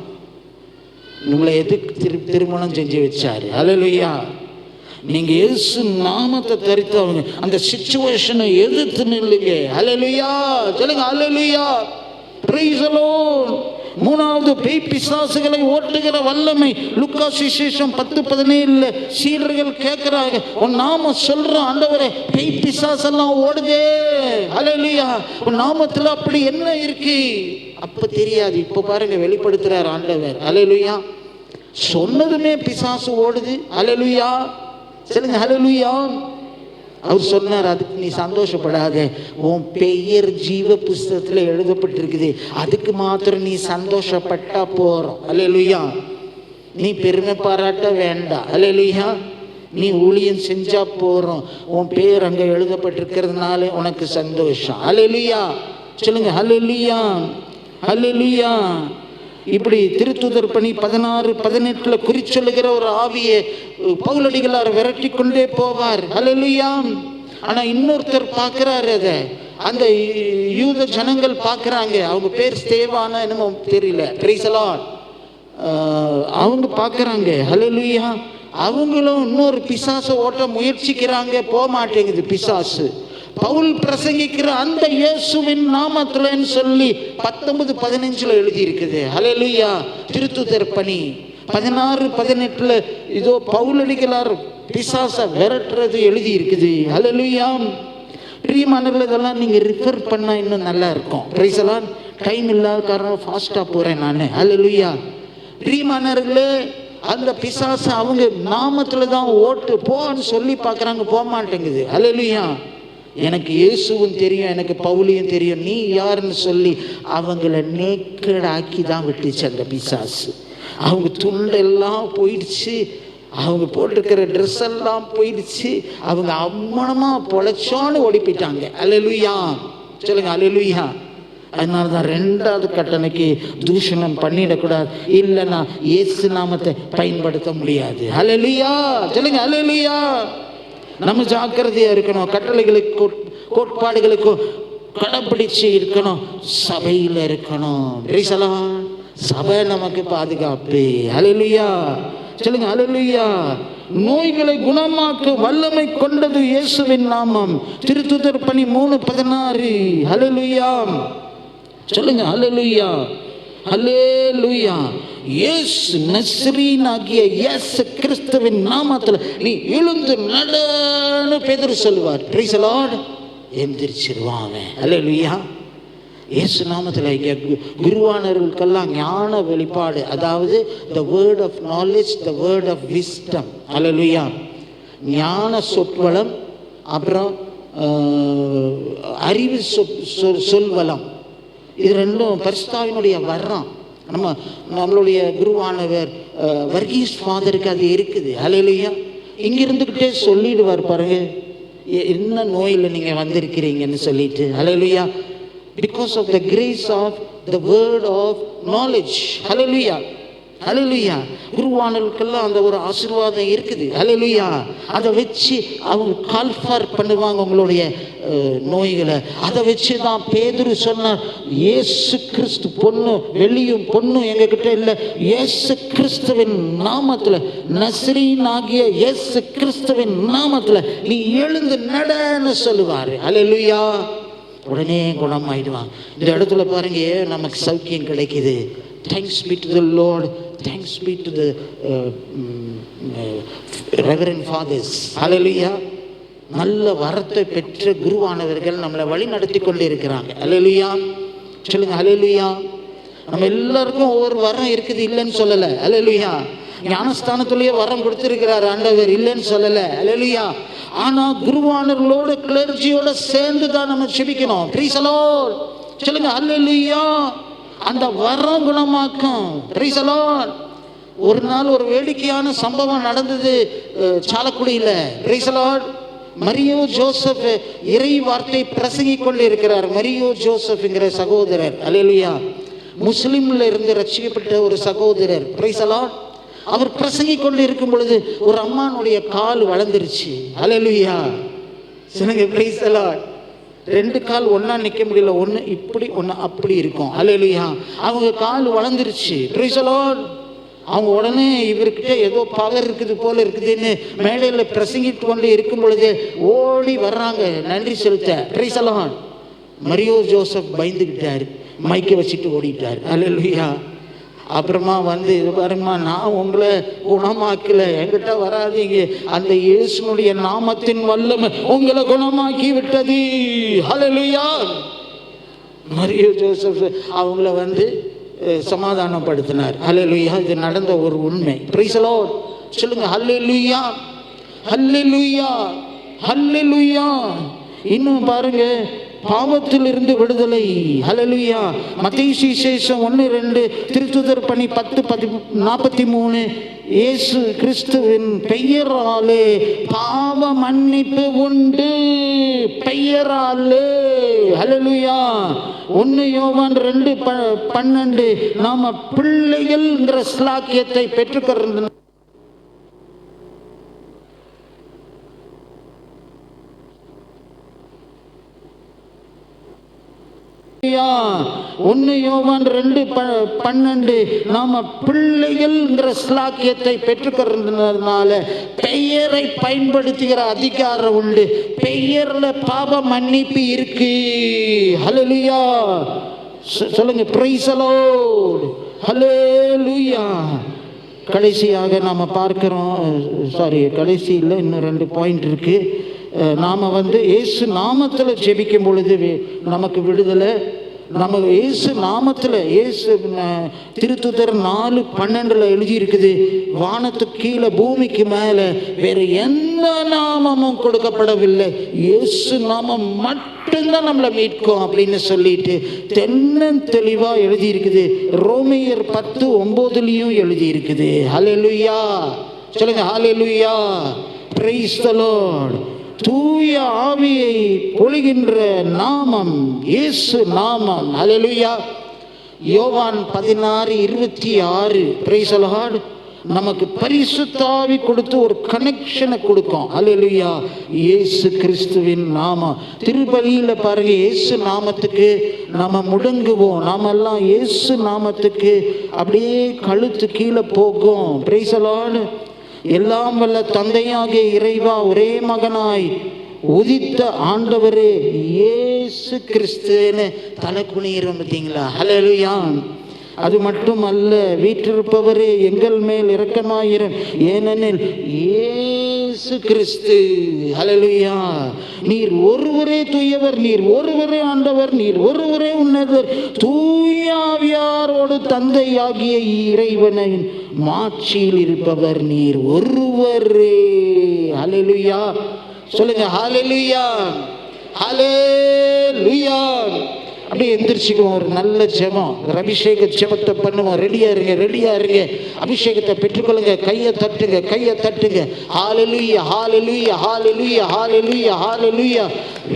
உங்களை எதுக்கு திருமணம் செஞ்சு வச்சாரு? ஹல்லேலூயா. நீங்க இயேசு நாமத்தை தரித்தவங்க. அந்த சிச்சுவேஷனை எதிர்த்து நில்லுங்க. ஹல்லேலூயா. சொல்லுங்க ஹல்லேலூயா. Praise the Lord. மூணாவது பேய் பிசாசுகளை ஓட்டுகிற வல்லமை. லூக்கா சுவிசேஷம் 10:17 சீடர்கள் கேட்கிறாங்க, உன் நாம சொல்றோம் ஆண்டவரே, பேய் பிசாசெல்லாம் ஓடுதே, ஹல்லேலூயா, உன் நாமத்துல அப்படி என்ன இருக்கு? அப்ப தெரியாது, இப்ப பாருங்க வெளிப்படுத்துறார் ஆண்டவர், ஹல்லேலூயா. சொன்னதுமே பிசாசு ஓடுது, ஹல்லேலூயா. சொல்லுங்க ஹல்லேலூயா. அவர் சொன்னார், அதுக்கு நீ சந்தோஷப்படாத, உன் பெயர் ஜீவ புஸ்தகத்தில் எழுதப்பட்டிருக்குது, அதுக்கு மாத்திரம் நீ சந்தோஷப்பட்டா போறோம், ஹல்லேலூயா. நீ பெருமை பாராட்ட வேண்டாம், ஹல்லேலூயா. நீ ஊழியம் செஞ்சா போறோம், உன் பேர் அங்கே எழுதப்பட்டிருக்கிறதுனால உனக்கு சந்தோஷம், ஹல்லேலூயா. சொல்லுங்க ஹல்லேலூயா, ஹல்லேலூயா. இப்படி திருத்துதர் பணி 16-18 குறிச்சொல்லுகிற ஒரு ஆவியை பவுலடிகளார் விரட்டி கொண்டே போவார், ஹல்லேலூயா. ஆனா இன்னொருத்தர் பார்க்கிறாரு, அதை அந்த யூத ஜனங்கள் பார்க்கறாங்க, அவங்க பேர் ஸ்தேவானா என்னமோ தெரியல, பிரைஸ் தி லார்ட். அவங்க பார்க்கறாங்க, ஹல்லேலூயா. அவங்களும் இன்னொரு பிசாசை ஓட்ட முயற்சிக்கிறாங்க, போக மாட்டேங்குது பிசாசு. பவுல் பிரசங்கிக்கிற அந்த இயேசுவின் நாமத்துலன்னு சொல்லி 19-15 எழுதி இருக்குது, ஹல்லேலூயா. திருத்துதர் பணி 16-18 இதோ பவுலடிகளார் பிசாச விரட்டுறது எழுதி இருக்குது, ஹல்லேலூயா. பிரியமானவர்களே, இதெல்லாம் நீங்க ரிஃபர் பண்ணா இன்னும் நல்லா இருக்கும், பிரைஸ் தி லார்ட். டைம் இல்லாத காரணம் ஃபாஸ்டா போறேன் நான், ஹல்லேலூயா. பிரியமானவர்களே, அந்த பிசாசு அவங்க நாமத்துல தான் ஓட்டு போன்னு சொல்லி பார்க்கறாங்க, போக மாட்டேங்குது, ஹல்லேலூயா. எனக்கு இயேசுவும் தெரியும், எனக்கு பவுலியும் தெரியும், நீ யாருன்னு சொல்லி அவங்கள நேக்கடாக்கி தான் விட்டுச்சு அந்த பிசாசு. அவங்க துண்டெல்லாம் போயிடுச்சு, அவங்க போட்டிருக்கிற ட்ரெஸ் எல்லாம் போயிடுச்சு, அவங்க அம்மனமா பொழைச்சோன்னு ஓடி போயிட்டாங்க, ஹல்லேலூயா. சொல்லுங்க ஹல்லேலூயா. அதனால தான் 2வது கட்டளைக்கு தூஷணம் பண்ணிடக்கூடாது, இல்லைன்னா இயேசு நாமத்தை பயன்படுத்த முடியாது, ஹல்லேலூயா. சொல்லுங்க ஹல்லேலூயா. நம்ம ஜாக்கிரதையா இருக்கணும், கட்டளைகளுக்கு கோட்பாடுகளுக்கு கடைப்பிடிச்சு இருக்கணும், சபையில் இருக்கணும், பிரைஸ் தி லார்ட். சபை நமக்கு பாதுகாப்பு, ஹல்லேலூயா. சொல்லுங்க ஹல்லேலூயா. நோய்களை குணமாக்க வல்லமை கொண்டது இயேசுவின் நாமம். திருத்துதர் பணி 3:16, ஹல்லேலூயா. சொல்லுங்க ஹல்லேலூயா, ஹல்லேலூயா. இயேசு நஸ்ரீனாகிய இயேசு கிறிஸ்துவின் நாமத்தில் நீ எழுந்து நடன்னு பேதுரு சொல்லுவார், பிரைஸ் தி லார்ட். எந்திரிச்சிருவாங்க, ஹல்லேலூயா. இயேசு நாமத்தில் குருவானவர்களுக்கெல்லாம் ஞான வெளிப்பாடு, அதாவது the word of knowledge, the word of wisdom, ஹல்லேலூயா. ஞான சொற்வளம், அப்புறம் அறிவு சொல்வளம், இது ரெண்டும் பரிசுத்தாவினுடைய வரம். நம்மளுடைய குருவானவர் வர்கீஸ் ஃபாதருக்கு அது இருக்குது, ஹல்லேலூயா. இங்க இருந்துகிட்டே சொல்லிடுவார் பாருங்க, என்ன நோயில் நீங்க வந்திருக்கிறீங்கன்னு சொல்லிட்டு, hallelujah. Because of the grace of the word of knowledge, hallelujah, hallelujah. குருவானவர்களுக்கெல்லாம் அந்த ஒரு ஆசீர்வாதம் இருக்குது, ஹல்லேலூயா. அதை வச்சு அவங்க கால்ஃபார் பண்ணுவாங்க உங்களுடைய நோய்களை. அதை வச்சு தான் பேதுரு சொன்னார், இயேசு கிறிஸ்து பொண்ணு வெள்ளியும் பொண்ணும் எங்ககிட்ட இல்லை, இயேசு கிறிஸ்துவின் நாமத்தில், நஸ்ரீனாகிய இயேசு கிறிஸ்துவின் நாமத்தில் நீ எழுந்து நடன்னு சொல்லுவார், ஹல்லேலூயா. உடனே குணமாயிடுவாங்க. இந்த இடத்துல பாருங்க, நமக்கு சௌக்கியம் கிடைக்குது. Thanks be to the Lord, thanks be to the Reverend Fathers, hallelujah. நல்ல வரத்தை பெற்ற குருவானவர்கள் நம்மளை வழி நடத்தி கொண்டு இருக்கிறாங்க, ஹல்லேலூயா. சொல்லுங்க ஹல்லேலூயா. நம்ம எல்லாருக்கும் ஒவ்வொரு வரம் இருக்குது, இல்லைன்னு சொல்லலை, ஹல்லேலூயா. ஞானஸ்தானத்திலேயே வரம் கொடுத்திருக்கிறார் ஆண்டவர், இல்லைன்னு சொல்லலை, ஹல்லேலூயா. ஆனா குருவானவர்களோட கிளர்ச்சியோட சேர்ந்து தான் நம்ம செபிக்கணும், பிரைஸ் தி லார்ட். சொல்லுங்க ஹல்லேலூயா. அந்த வரம் குணமாக்கும், பிரைஸ் தி லார்ட். ஒரு நாள் ஒரு வேடிக்கையான சம்பவம் நடந்தது சாலக்குடியில், praise the Lord. Mario Joseph இறை வார்த்தை பிரசங்கி கொண்டு இருக்கிறார். மரியோ ஜோசப்ங்கிற சகோதரர், ஹல்லேலூயா, முஸ்லிம்ல இருந்து ரட்சிக்கப்பட்ட ஒரு சகோதரர், பிரைஸ் தி லார்ட். அவர் பிரசங்கி கொண்டு இருக்கும் பொழுது ஒரு அம்மானுடைய கால் வளர்ந்துருச்சு, ஹல்லேலூயா. சொல்லுங்க பிரைஸ் தி லார்ட். 2 கால் ஒன்னா நிக்க முடியல, ஒன்று இப்படி ஒன்று அப்படி இருக்கும், ஹல்லேலூயா. அவங்க கால் வளர்ந்துருச்சு, பிரைஸ் தி லார்ட். அவங்க உடனே இவர்கிட்ட ஏதோ பவர் இருக்குது போல இருக்குதுன்னு மேடையில் பிரசங்கிட்டு கொண்டு இருக்கும் பொழுது ஓடி வர்றாங்க நன்றி செலுத்த, praise the Lord. Mario Joseph பயந்துக்கிட்டாரு. மைக்கை வச்சுட்டு ஓடிட்டார். அல்லேலூயா. அப்புறமா வந்து இது பாருங்கம்மா, நான் உங்களை குணமாக்கல, என்கிட்ட வராதீங்க, அந்த இயேசுனுடைய நாமத்தின் வல்லமை உங்களை குணமாக்கி விட்டது. அல்லேலூயா. மரிய ஜோசப் அவங்கள வந்து சமாதானப்படுத்தினார். அல்லேலூயா. இது நடந்த ஒரு உண்மை. Price the Lord. சொல்லுங்க அல்லேலூயா, அல்லேலூயா, அல்லேலூயா. இன்னும் பாருங்க, பாவத்திலிருந்து விடுதலை. ஹல்லேலூயா. மத்தேயு சுவிசேஷம் 1:2, திருத்துதர் பணி 10:43, இயேசு கிறிஸ்துவின் பெயராலே பாவ மன்னிப்பு உண்டு. பெயராலே. ஹல்லேலூயா. 1 யோவான் 2:12, நாம பிள்ளைகள்ங்கிற ஸ்லாக்கியத்தை பெற்றுக்கொள்ள 1 யோவான் 2:12, நாம பிள்ளைகள்ங்கிற ஸ்லாக்கியத்தை பெற்றுக்கொண்டதுனால பெயரை பயன்படுத்துகிற அதிகாரம் உண்டு. பெயர்ல பாவ மன்னிப்பு இருக்கு. ஹல்லேலூயா. சொல்லுங்க பிரைஸ் தி லார்ட். ஹல்லேலூயா. கடைசியாக நாம் பார்க்கிறோம், கடைசியில் இன்னும் 2 பாயிண்ட் இருக்கு. நாம் வந்து இயேசு நாமத்தில் ஜெபிக்கும் பொழுது நமக்கு விடுதலை. நம்ம இயேசு நாமத்தில், இயேசு திருத்துதர் 4:12 எழுதியிருக்குது, வானத்துக்கு கீழே பூமிக்கு மேலே வேறு எந்த நாமமும் கொடுக்கப்படவில்லை, இயேசு நாமம் மட்டும்தான் நம்மளை மீட்கும் அப்படின்னு சொல்லிட்டு தெளிவாக எழுதியிருக்குது. ரோமையர் 10:9 எழுதியிருக்குது. ஹல்லேலூயா. சொல்லுங்க ஹல்லேலூயா. Praise the Lord. தூய ஆவியை பொழிகின்ற நாமம் இயேசு நாமம். ஹல்லேலூயா. யோவான் 16:26, பிரைஸ் தி லார்ட், நமக்கு பரிசுத்த ஆவி கொடுத்து ஒரு கனெக்ஷனை கொடுக்கும். ஹல்லேலூயா. இயேசு கிறிஸ்துவின் நாமம். திருப்பலியில் பாருங்க, இயேசு நாமத்துக்கு நம்ம முடங்குவோம். நாமெல்லாம் இயேசு நாமத்துக்கு அப்படியே கழுத்து கீழே போகும். Praise the Lord. எல்லாம் வல்ல தந்தையாகிய இறைவா, ஒரே மகனாய் உதித்த ஆண்டவரே இயேசு கிறிஸ்துன்னு தலை குனிகிறோம் பார்த்தீங்களா? ஹல்லேலூயா. அது மட்டும் அல்ல, வீற்றிருப்பவரே எங்கள் மேல் இரக்கமாயிரும், ஏனெனில் இயேசு கிறிஸ்து. ஹல்லேலூயா. நீர் ஒருவரே தூயவர், நீர் ஒருவரே ஆண்டவர், நீர் ஒருவரே உன்னதர், தூய ஆவியாரோடு தந்தையாகிய இறைவனின் மாட்சியில் இருப்பவர் நீர் ஒருவரே. ஹல்லேலூயா. சொல்லுங்க ஹல்லேலூயா, ஹல்லேலூயா. அப்படியே எந்திரிச்சுக்குவோம். ஒரு நல்ல ஜெபம், ஒரு அபிஷேக ஜெபத்தை பண்ணுவோம். ரெடியா இருங்க, ரெடியா இருங்க. அபிஷேகத்தை பெற்றுக்கொள்ளுங்க. கையை தட்டுங்க, கையை தட்டுங்க. ஹல்லேலூயா, ஹல்லேலூயா, ஹல்லேலூயா, ஹல்லேலூயா, ஹல்லேலூயா.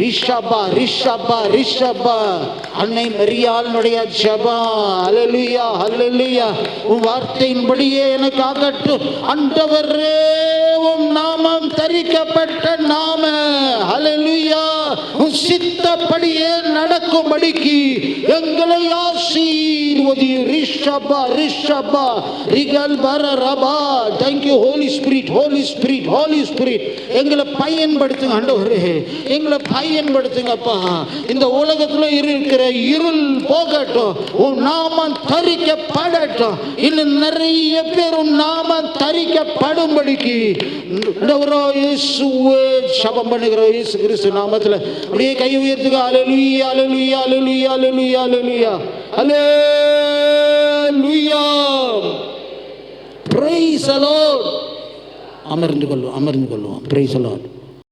ரிஷபா, ரிஷபா, ரிஷபா. அன்னை மரியாளுடைய ஜெபம். ஹல்லேலூயா, ஹல்லேலூயா. உன் வார்த்தையின்படியே எனக்கு ஆகட்டும் ஆண்டவரே, உம் நாமம் தரிக்கப்பட்ட நாம. ஹல்லேலூயா. உன் சித்தப்படியே நடக்கும்படிக்கு எங்களை ஆசீர்வதி. ரிஷபா, ரிஷபா, ரிகல் பரரபா. Thank you Holy Spirit, Holy Spirit, Holy Spirit. எங்களை பயன்படுத்துங்க ஆண்டவரே, எங்களை பயன்படுத்துங்கப்பா. இந்த உலகத்தில் இருக்கிற இருள் போகட்டும், உன் நாமம் தரிக்கப்படட்டும். இன்னும் நிறைய பேர் உன் நாமம் தரிக்கப்படும்படிக்கு இயேசுவே ஜெபம் பண்ணுகிறோம். இயேசு கிறிஸ்து நாமத்தில் அப்படியே கை உயர்த்துங்க. Hallelujah, hallelujah, hallelujah, hallelujah, hallelujah, hallelujah. Praise the Lord. அமர்ந்து கொள்வோம், அமர்ந்து கொள்வோம். Praise the Lord.